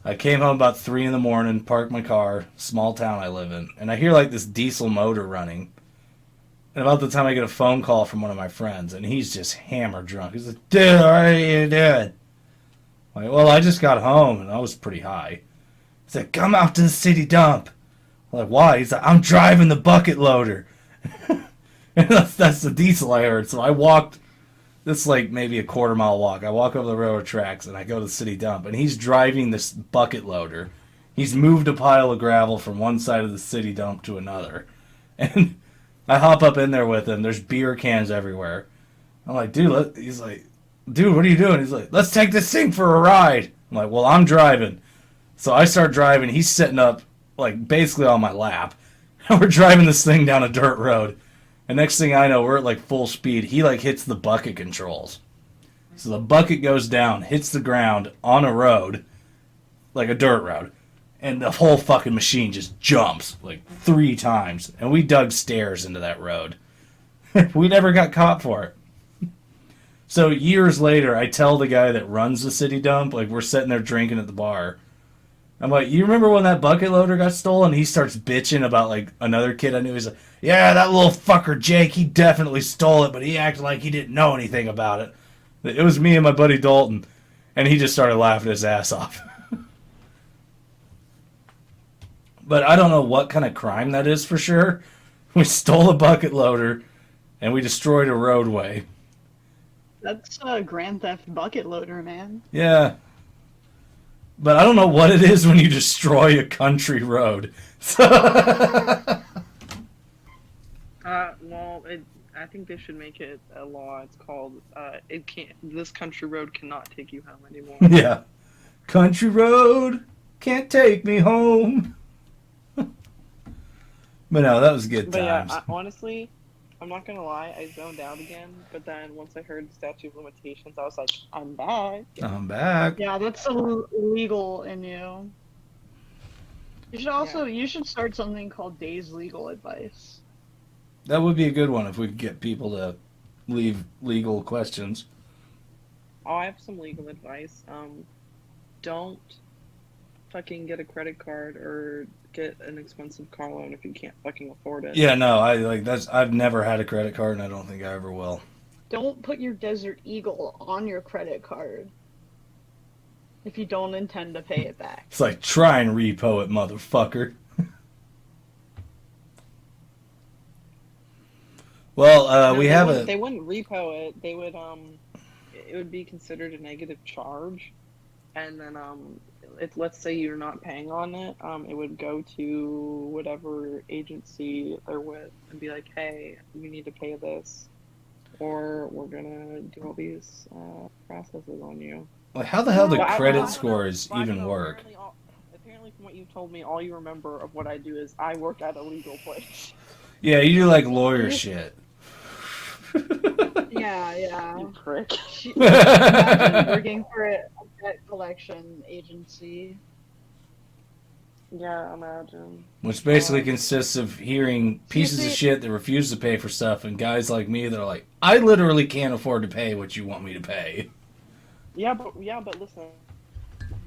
I came home about 3 in the morning, parked my car, small town I live in, and I hear like this diesel motor running. And about the time I get a phone call from one of my friends, and he's just hammered drunk. He's like, dude, what are you doing? I'm like, well, I just got home, and I was pretty high. He's like, come out to the city dump. I'm like, why? He's like, I'm driving the bucket loader. And that's the diesel I heard. So I walked, this is like maybe a quarter-mile walk. I walk over the railroad tracks, and I go to the city dump, and he's driving this bucket loader. He's moved a pile of gravel from one side of the city dump to another. And I hop up in there with him. There's beer cans everywhere. I'm like, dude, he's like, dude, what are you doing? He's like, let's take this thing for a ride. I'm like, well, I'm driving. So I start driving. He's sitting up, like, basically on my lap. And we're driving this thing down a dirt road. And next thing I know, we're at, like, full speed. He, like, hits the bucket controls. So the bucket goes down, hits the ground on a road, like a dirt road. And the whole fucking machine just jumps, like, 3 times. And we dug stairs into that road. We never got caught for it. So years later, I tell the guy that runs the city dump, like, we're sitting there drinking at the bar. I'm like, you remember when that bucket loader got stolen? He starts bitching about, like, another kid I knew. He's like, yeah, that little fucker Jake, he definitely stole it, but he acted like he didn't know anything about it. It was me and my buddy Dalton. And he just started laughing his ass off. But I don't know what kind of crime that is for sure. We stole a bucket loader, and we destroyed a roadway. That's a Grand Theft bucket loader, man. Yeah. But I don't know what it is when you destroy a country road. Well, I think they should make it a law. It's called, this country road cannot take you home anymore. Yeah. Country road can't take me home. But no, that was good times. Yeah, honestly, I'm not gonna lie, I zoned out again, but then once I heard the statute of limitations, I was like, I'm back. I'm back. Yeah, that's illegal in you. You should also, you should start something called Days Legal Advice. That would be a good one if we could get people to leave legal questions. Oh, I have some legal advice. Don't fucking get a credit card or get an expensive car loan if you can't fucking afford it. Yeah, no, I've never had a credit card, and I don't think I ever will. Don't put your Desert Eagle on your credit card if you don't intend to pay it back. It's like, try and repo it, motherfucker. Well, we have a... They wouldn't repo it. They would, it would be considered a negative charge. And then, if let's say you're not paying on it, it would go to whatever agency they're with and be like, hey, you need to pay this, or we're gonna do all these processes on you. Like, how the hell do But credit scores even work? Apparently, from what you've told me, all you remember of what I do is I work at a legal place. Yeah, you do like lawyer shit. Yeah. You prick. Imagine working for a debt collection agency. Yeah, imagine. Which basically consists of hearing pieces of shit that refuse to pay for stuff, and guys like me that are like, I literally can't afford to pay what you want me to pay. Yeah, but listen,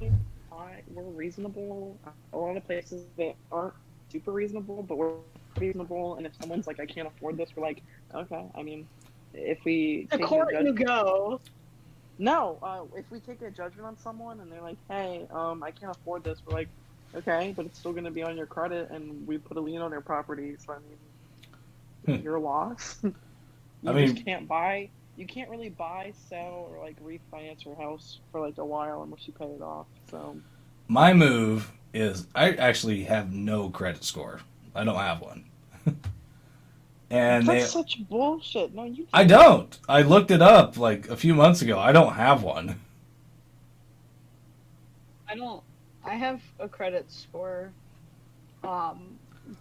we're reasonable. A lot of places that aren't super reasonable, but we're reasonable. And if someone's like, I can't afford this, we're like, okay. I mean, if we The court you go. No, if we take a judgment on someone and they're like, hey, I can't afford this, we're like, okay, but it's still going to be on your credit, and we put a lien on their property. So I mean, your loss. Just can't buy. You can't really buy, sell, or like refinance your house for like a while unless you pay it off. So my move is I actually have no credit score. I don't have one. And that's such bullshit. No, you. I don't. I looked it up like a few months ago. I don't have one. I have a credit score.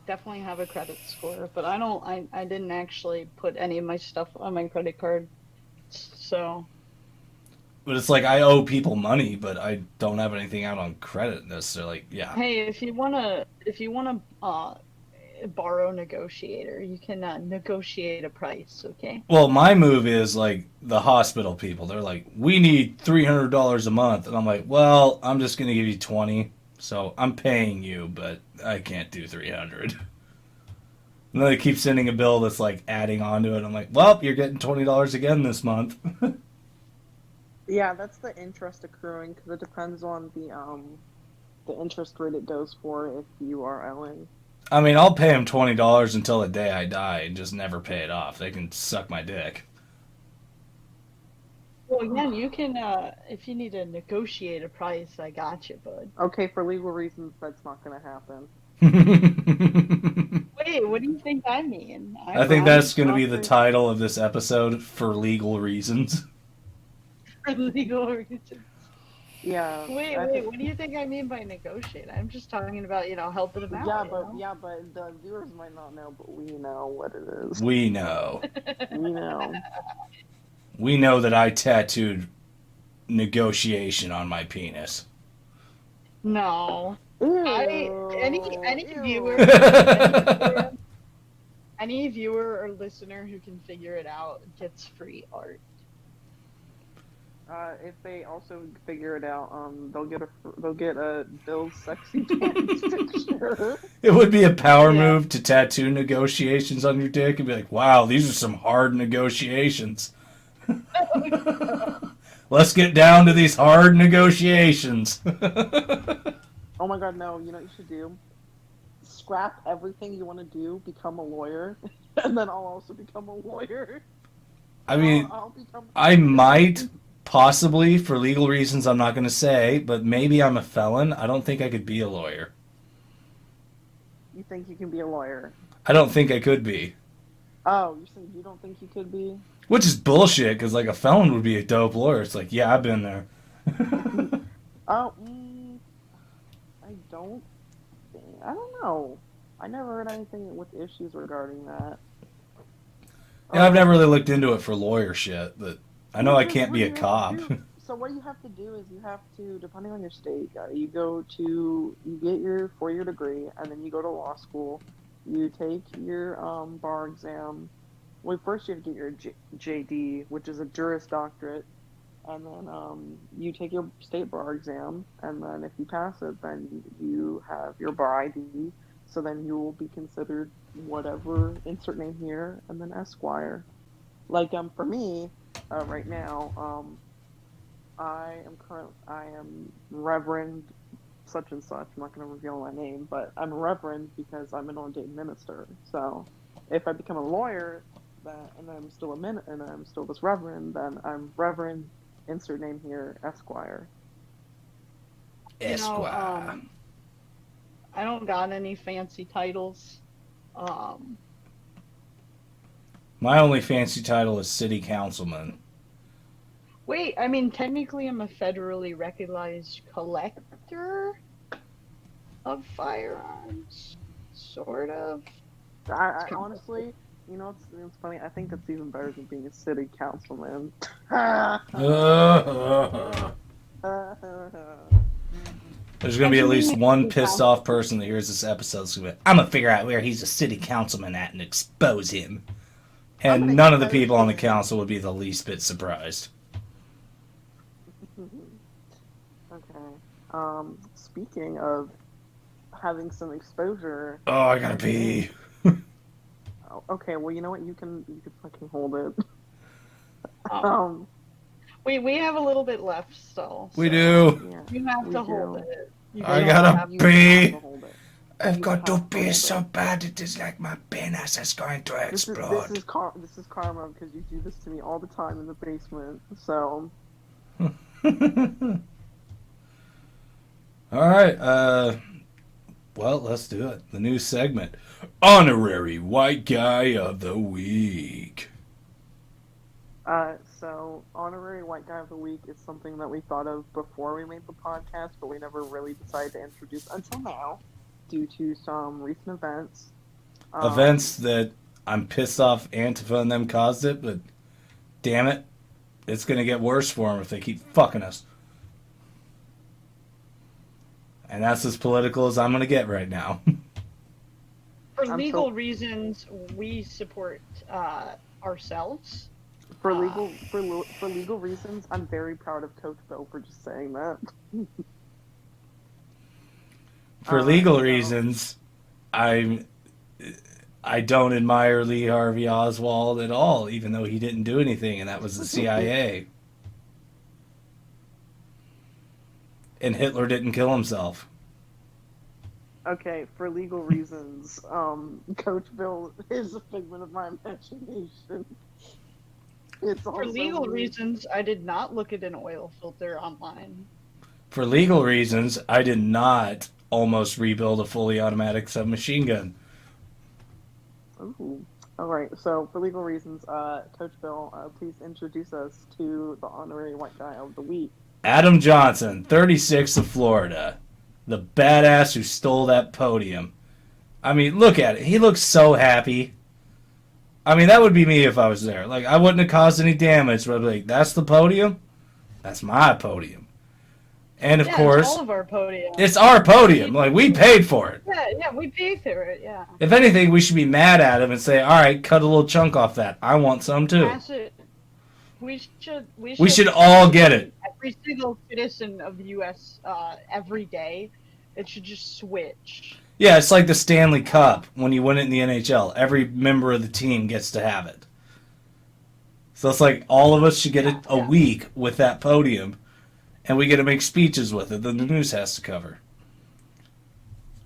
Definitely have a credit score, but I didn't actually put any of my stuff on my credit card. So. But it's like I owe people money, but I don't have anything out on credit necessarily. Yeah. Hey, if you wanna borrow negotiator. You can negotiate a price, okay? Well, my move is like the hospital people. They're like, we need $300 a month. And I'm like, well, I'm just going to give you 20. So I'm paying you, but I can't do 300. And then they keep sending a bill that's like adding on to it. I'm like, well, you're getting $20 again this month. Yeah, that's the interest accruing because it depends on the interest rate it goes for if you are owing. I mean, I'll pay them $20 until the day I die and just never pay it off. They can suck my dick. Well, again, you can, if you need to negotiate a price, I got you, bud. Okay, for legal reasons, that's not going to happen. Wait, what do you think I mean? I think that's going to be the title of this episode, For Legal Reasons. For legal reasons. Yeah. Wait, what do you think I mean by negotiate? I'm just talking about, helping them out. Yeah, but the viewers might not know, but we know what it is. We know. We know. We know that I tattooed negotiation on my penis. No. Any viewer, any viewer or listener who can figure it out gets free art. If they also figure it out, they'll get a Bill's sexy pants picture. It would be a power move to tattoo negotiations on your dick and be like, wow, these are some hard negotiations. Let's get down to these hard negotiations. Oh my god, no, you know what you should do? Scrap everything you want to do, become a lawyer, and then I'll also become a lawyer. I mean, I might, possibly, for legal reasons I'm not going to say, but maybe I'm a felon. I don't think I could be a lawyer. You think you can be a lawyer? I don't think I could be. Oh, you're saying you don't think you could be? Which is bullshit, because like a felon would be a dope lawyer. It's like, yeah, I've been there. I don't know. I never heard anything with issues regarding that. Yeah, I've never really looked into it for lawyer shit, but I know I can't be a cop. So what you have to do is you have to, depending on your state, you get your 4-year degree, and then you go to law school. You take your bar exam. Well, first you have to get your JD, which is a Juris Doctorate, and then you take your state bar exam, and then if you pass it, then you have your bar ID. So then you will be considered whatever, insert name here, and then Esquire. Like for me, right now, I am Reverend such and such. I'm not going to reveal my name, but I'm Reverend because I'm an ordained minister. So if I become a lawyer, and I'm still and I'm still this Reverend, then I'm Reverend, insert name here, Esquire. Esquire. I don't got any fancy titles. My only fancy title is city councilman. Wait, I mean, technically I'm a federally recognized collector of firearms. Sort of. I honestly, it's funny. I think that's even better than being a city councilman. There's going to be at least one pissed off person that hears this episode. I'm going to figure out where he's a city councilman at and expose him. And none of the people on the council would be the least bit surprised. Okay. Speaking of having some exposure. Oh, I gotta pee. Okay, well, you know what? You can fucking hold it. We have a little bit left still. We do. Yeah, you have to hold it. I gotta pee. I've got to pee so bad it is like my penis is going to explode. This is karma because you do this to me all the time in the basement. So. All right. Well, let's do it. The new segment, Honorary White Guy of the Week. So Honorary White Guy of the Week is something that we thought of before we made the podcast, but we never really decided to introduce until now, due to some recent events. Events that I'm pissed off Antifa and them caused it, but damn it, it's going to get worse for them if they keep fucking us. And that's as political as I'm going to get right now. For legal reasons, we support ourselves. For legal reasons, I'm very proud of Coach Bill for just saying that. For legal reasons, I don't admire Lee Harvey Oswald at all, even though he didn't do anything, and that was the CIA. And Hitler didn't kill himself. Okay, for legal reasons, Coach Bill is a figment of my imagination. For legal reasons, I did not look at an oil filter online. For legal reasons, I did not almost rebuild a fully automatic submachine gun. Ooh. All right, so for legal reasons, Coach Bill, please introduce us to the honorary white guy of the week. Adam Johnson, 36 of Florida. The badass who stole that podium. I mean, look at it. He looks so happy. I mean, that would be me if I was there. Like, I wouldn't have caused any damage, but I'd be like, that's the podium? That's my podium. And, of course, it's all of our podium. It's our podium. Like, we paid for it. Yeah, we paid for it, yeah. If anything, we should be mad at him and say, all right, cut a little chunk off that. I want some, too. That's it. We should all get it. Every single citizen of the U.S. Every day, it should just switch. Yeah, it's like the Stanley Cup when you win it in the NHL. Every member of the team gets to have it. So it's like all of us should get a week with that podium, and we get to make speeches with it that the news has to cover.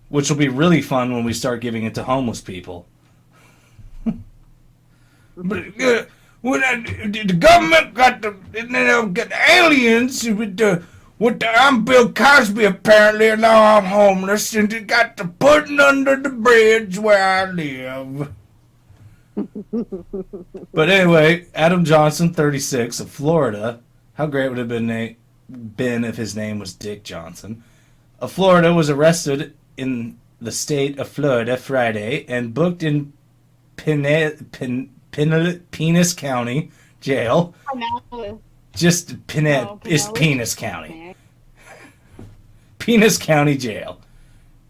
Which will be really fun when we start giving it to homeless people. But when the government got the aliens I'm Bill Cosby apparently, and now I'm homeless, and they got to putting under the bridge where I live. But anyway, Adam Johnson, 36, of Florida. How great would it have been if his name was Dick Johnson? Of Florida, was arrested in the state of Florida Friday and booked in Penis County Jail. Just is Penis County. Penis County Jail.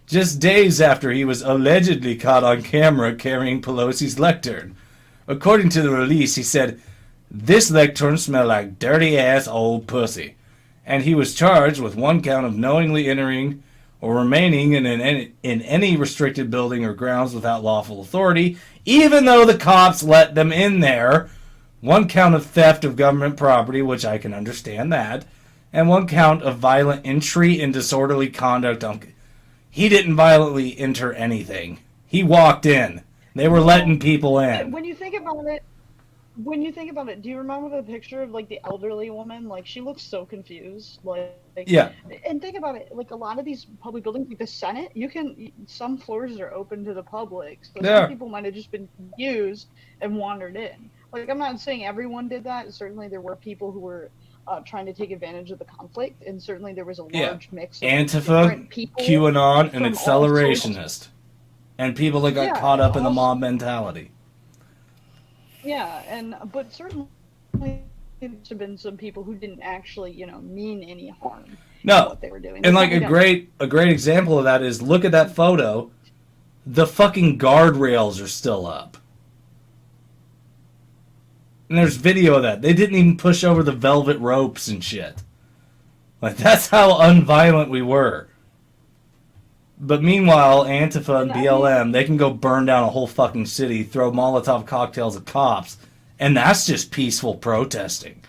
Just days after he was allegedly caught on camera carrying Pelosi's lectern. According to the release, he said, "This lectern smelled like dirty-ass old pussy." And he was charged with one count of knowingly entering or remaining in any restricted building or grounds without lawful authority, even though the cops let them in there. One count of theft of government property, which I can understand that, and one count of violent entry and disorderly conduct. He didn't violently enter anything. He walked in. They were letting people in. When you think about it, do you remember the picture of like the elderly woman? Like, she looks so confused. Yeah. And think about it, like a lot of these public buildings, like the Senate, some floors are open to the public, so some people might have just been confused and wandered in. Like, I'm not saying everyone did that. Certainly there were people who were trying to take advantage of the conflict, and certainly there was a large mix of Antifa, people, QAnon, and accelerationist. And people that got caught up in the mob mentality. Yeah, but certainly there's been some people who didn't actually, mean any harm. No, what they were doing. And like a great example of that is, look at that photo. The fucking guardrails are still up. And there's video of that. They didn't even push over the velvet ropes and shit. Like, that's how unviolent we were. But meanwhile, Antifa and BLM, they can go burn down a whole fucking city, throw Molotov cocktails at cops, and that's just peaceful protesting.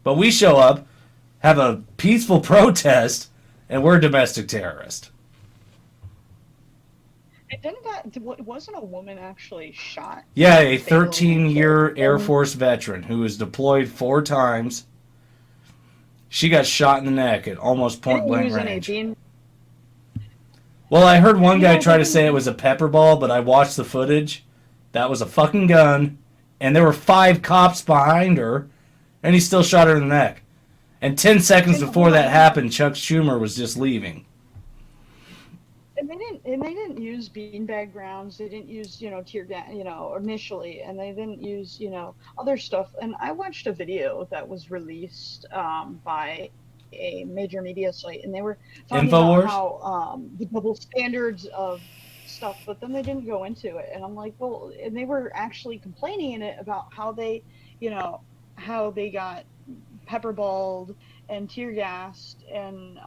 But we show up, have a peaceful protest, and we're domestic terrorists. Wasn't a woman actually shot? Yeah, a 13-year Air Force veteran who was deployed 4 times. She got shot in the neck at almost point-blank range. Well, I heard one guy try to say it was a pepper ball, but I watched the footage. That was a fucking gun, and there were 5 cops behind her, and he still shot her in the neck. And 10 seconds before that happened, Chuck Schumer was just leaving. And they didn't use beanbag rounds. They didn't use, tear gas, initially, and they didn't use, other stuff. And I watched a video that was released by a major media site, and they were talking about how the double standards of stuff, but then they didn't go into it. And I'm like, well, and they were actually complaining in it about how they, you know, how they got pepperballed and tear gassed and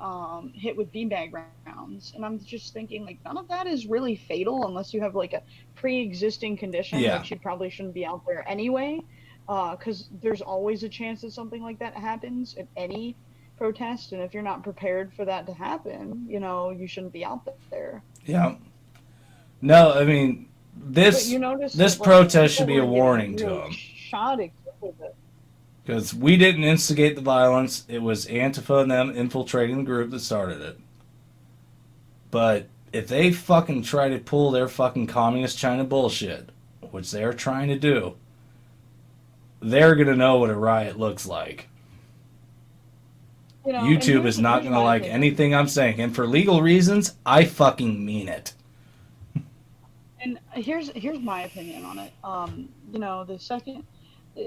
hit with beanbag rounds. And I'm just thinking, like, none of that is really fatal unless you have like a pre-existing condition, Yeah. which you probably shouldn't be out there anyway, because there's always a chance that something like that happens at any protest. And if you're not prepared for that to happen, you know, you shouldn't be out there. Yeah. No, I mean, But this you notice this that, like, protest should people be a were warning getting to really them. shot with it. Because we didn't instigate the violence. It was Antifa and them infiltrating the group that started it. But if they fucking try to pull their fucking communist China bullshit, which they're trying to do, they're going to know what a riot looks like. You know, and YouTube is not here's going to my like opinion. anything I'm saying. And for legal reasons, I fucking mean it. And here's my opinion on it. You know, the second,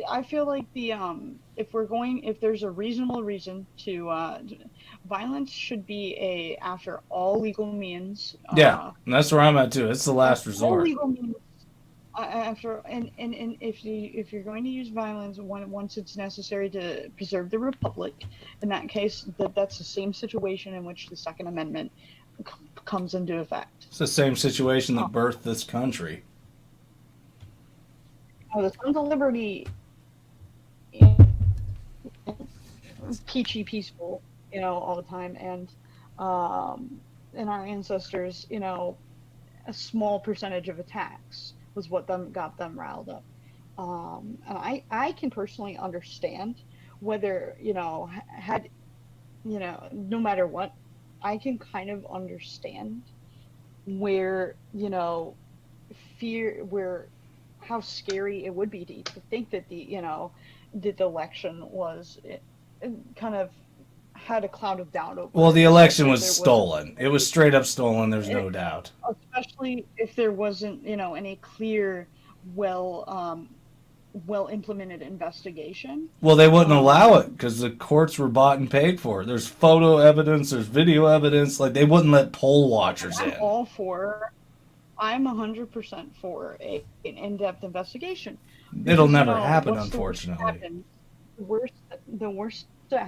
I feel like if there's a reasonable reason to, violence should be after all legal means. Yeah, and that's where I'm at too. It's the last All resort. legal means. After and if you're going to use violence once it's necessary to preserve the republic, in that case, that's the same situation in which the Second Amendment comes into effect. It's the same situation that birthed this country. The Sons of Liberty, peachy peaceful, you know, all the time, and our ancestors, you know, a small percentage of attacks was what got them riled up. And I can personally understand whether, you know, had, you know, no matter what, I can kind of understand where, you know, how scary it would be to think that the election was kind of had a cloud of doubt over Well, it, the election especially was if there stolen. It was straight up stolen. There's no doubt. especially if there wasn't, you know, any clear, well implemented investigation. Well, they wouldn't allow it because the courts were bought and paid for. There's photo evidence. There's video evidence. Like, they wouldn't let poll watchers in. I'm 100% for an in-depth investigation. It'll Because, never you know, happen, what's the worst that unfortunately. happens? The worst that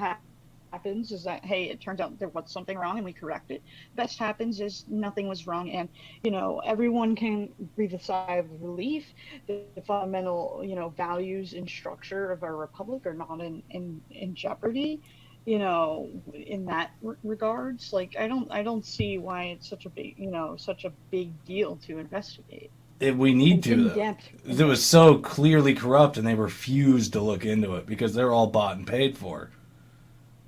happens is that, hey, it turns out there was something wrong and we correct it. Best happens is nothing was wrong, and, you know, everyone can breathe a sigh of relief. The fundamental, you know, values and structure of our republic are not in jeopardy, you know, in that regards. Like, I don't see why it's such a big deal to investigate. We need to, though. In-depth. It was so clearly corrupt, and they refused to look into it because they're all bought and paid for.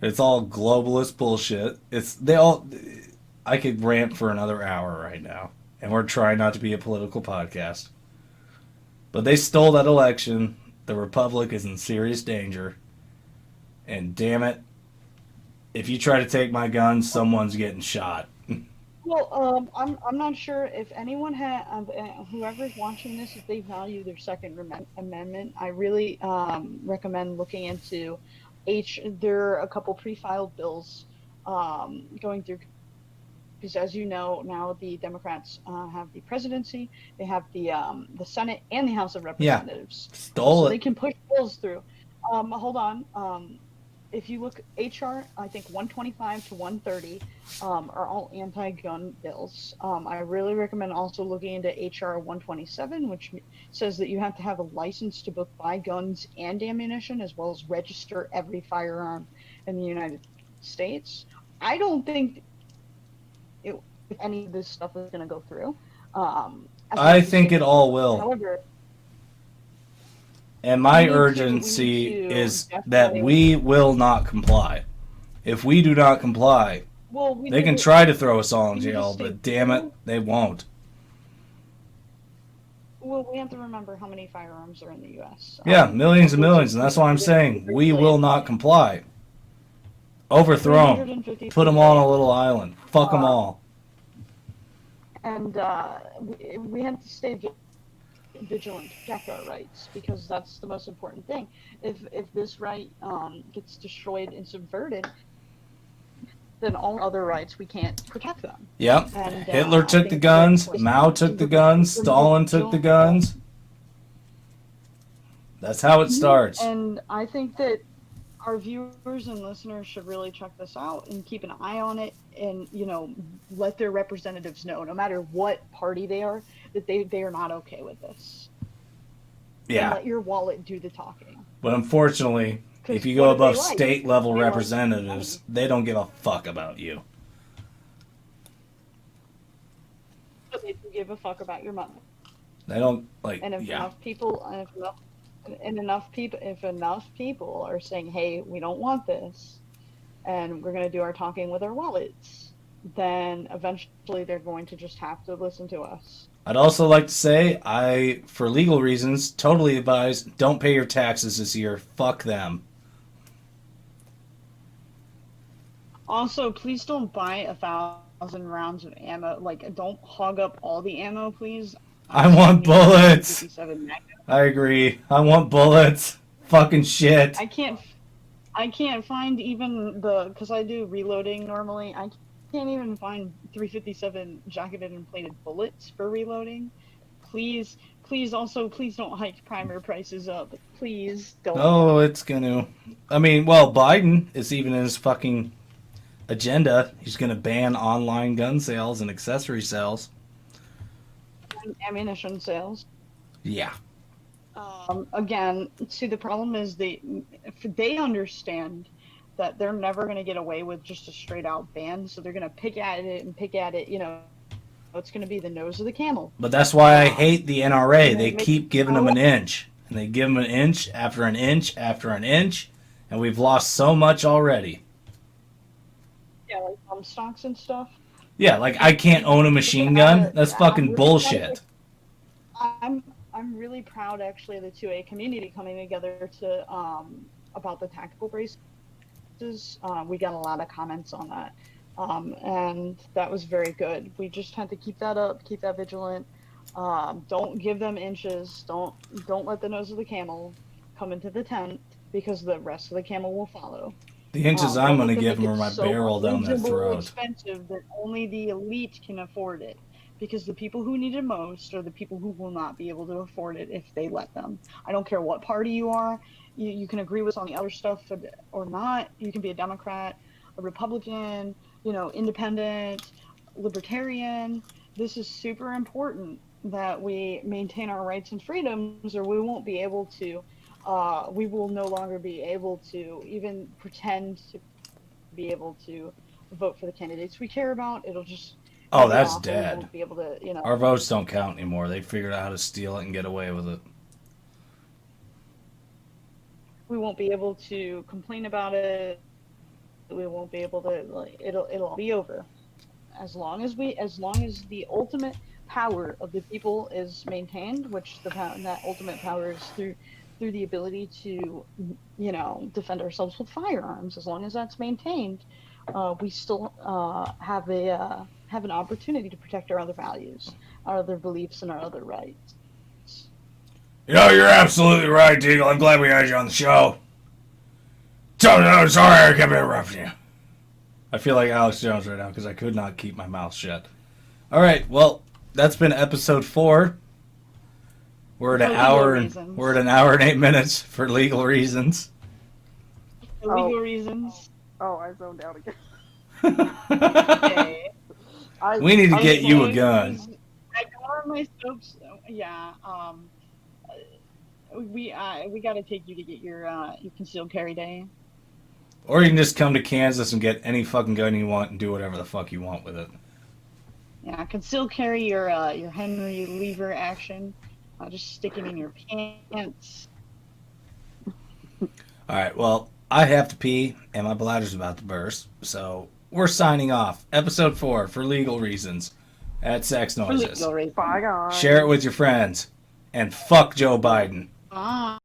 It's all globalist bullshit. I could rant for another hour right now, and we're trying not to be a political podcast. But they stole that election. The Republic is in serious danger. And damn it, if you try to take my guns, someone's getting shot. Well, I'm not sure if anyone whoever's watching this, if they value their Second Amendment. I really recommend looking into there are a couple pre-filed bills going through, because, as you know, now the Democrats have the presidency, they have the Senate and the House of Representatives. Stole so it. they can push bills through. Hold on. If you look, HR, I think 125 to 130 are all anti-gun bills. I really recommend also looking into HR 127, which says that you have to have a license to both buy guns and ammunition, as well as register every firearm in the United States. I don't think if any of this stuff is going to go through. I think it all will. However, and my we need urgency to is definitely- that we will not comply. If we do not comply, they can try to throw us all in we need to jail, stay but damn it, vigilant. they won't. Well, we have to remember how many firearms are in the U.S. Yeah, millions and millions, and that's why I'm saying we will not comply. Overthrow them. 350 Put them all on a little island. Fuck them all. And we have to stay vigilant to protect our rights, because that's the most important thing. If this right gets destroyed and subverted, then all other rights, we can't protect them. Yep. And, Hitler I took the think guns. that- Mao took the guns. Stalin took the guns. That's how it starts. And I think that our viewers and listeners should really check this out and keep an eye on it, and let their representatives know, no matter what party they are, that they are not okay with this. And Yeah. let your wallet do the talking. But unfortunately, 'Cause if you what go do they above like? state level They like representatives, they don't give a fuck about you. But they do give a fuck about your money. They don't like. And if Yeah. enough people, if enough people are saying, "Hey, we don't want this," and we're going to do our talking with our wallets, then eventually they're going to just have to listen to us. I'd also like to say, I, for legal reasons, totally advise don't pay your taxes this year. Fuck them. Also, please don't buy 1,000 rounds of ammo. Like, don't hog up all the ammo, please. I want bullets. 57 Magnum. I agree. I want bullets. Fucking shit. I can't find even because I do reloading normally. I can't even find 357 jacketed and plated bullets for reloading. Please don't hike primer prices up. Please don't. Oh, it's gonna. I mean, well, Biden is even in his fucking agenda. He's gonna ban online gun sales and accessory sales. Ammunition sales. Yeah. Again, see, the problem is if they understand that they're never going to get away with just a straight out ban, so they're going to pick at it. It's going to be the nose of the camel. But that's why I hate the NRA. They Make- keep giving them an inch. And they give them an inch after an inch after an inch. And we've lost so much already. Yeah, like bump stocks and stuff. Yeah, like I can't own a machine gun. That's fucking bullshit. I'm really proud, actually, of the 2A community coming together to about the tactical braces. We got a lot of comments on that, and that was very good. We just had to keep that up, keep that vigilant. Don't give them inches. Don't let the nose of the camel come into the tent, because the rest of the camel will follow. The inches I'm Don't going to let give them make are it my so barrel down their unreasonable throat. expensive that only the elite can afford it, because the people who need it most are the people who will not be able to afford it if they let them. I don't care what party you are. You can agree with on the other stuff or not. You can be a Democrat, a Republican, independent, libertarian. This is super important that we maintain our rights and freedoms, or we won't be able to. We will no longer be able to even pretend to be able to vote for the candidates we care about. It'll just Oh, that's we dead. won't be able to, Our votes don't count anymore. They figured out how to steal it and get away with it. we won't be able to complain about it. We won't be able to. It'll be over, as long as the ultimate power of the people is maintained, which that ultimate power is through the ability to, defend ourselves with firearms. As long as that's maintained, we still have an opportunity to protect our other values, our other beliefs, and our other rights. You're absolutely right, Deagle. I'm glad we had you on the show. Sorry I kept interrupting you. I feel like Alex Jones right now because I could not keep my mouth shut. All right, well, that's been episode 4. We're at We're at an hour and 8 minutes for legal reasons. For legal reasons. Oh, I zoned out again. Okay. We need to get you a gun. I got on my soaps. Yeah. We got to take you to get your concealed carry day. Or you can just come to Kansas and get any fucking gun you want and do whatever the fuck you want with it. Yeah, concealed carry your Henry lever action. Just stick it in your pants. All right, well, I have to pee and my bladder's about to burst, so we're signing off. Episode 4 for legal reasons at Sex Noises. Bye, guys. Share it with your friends and fuck Joe Biden. Bye.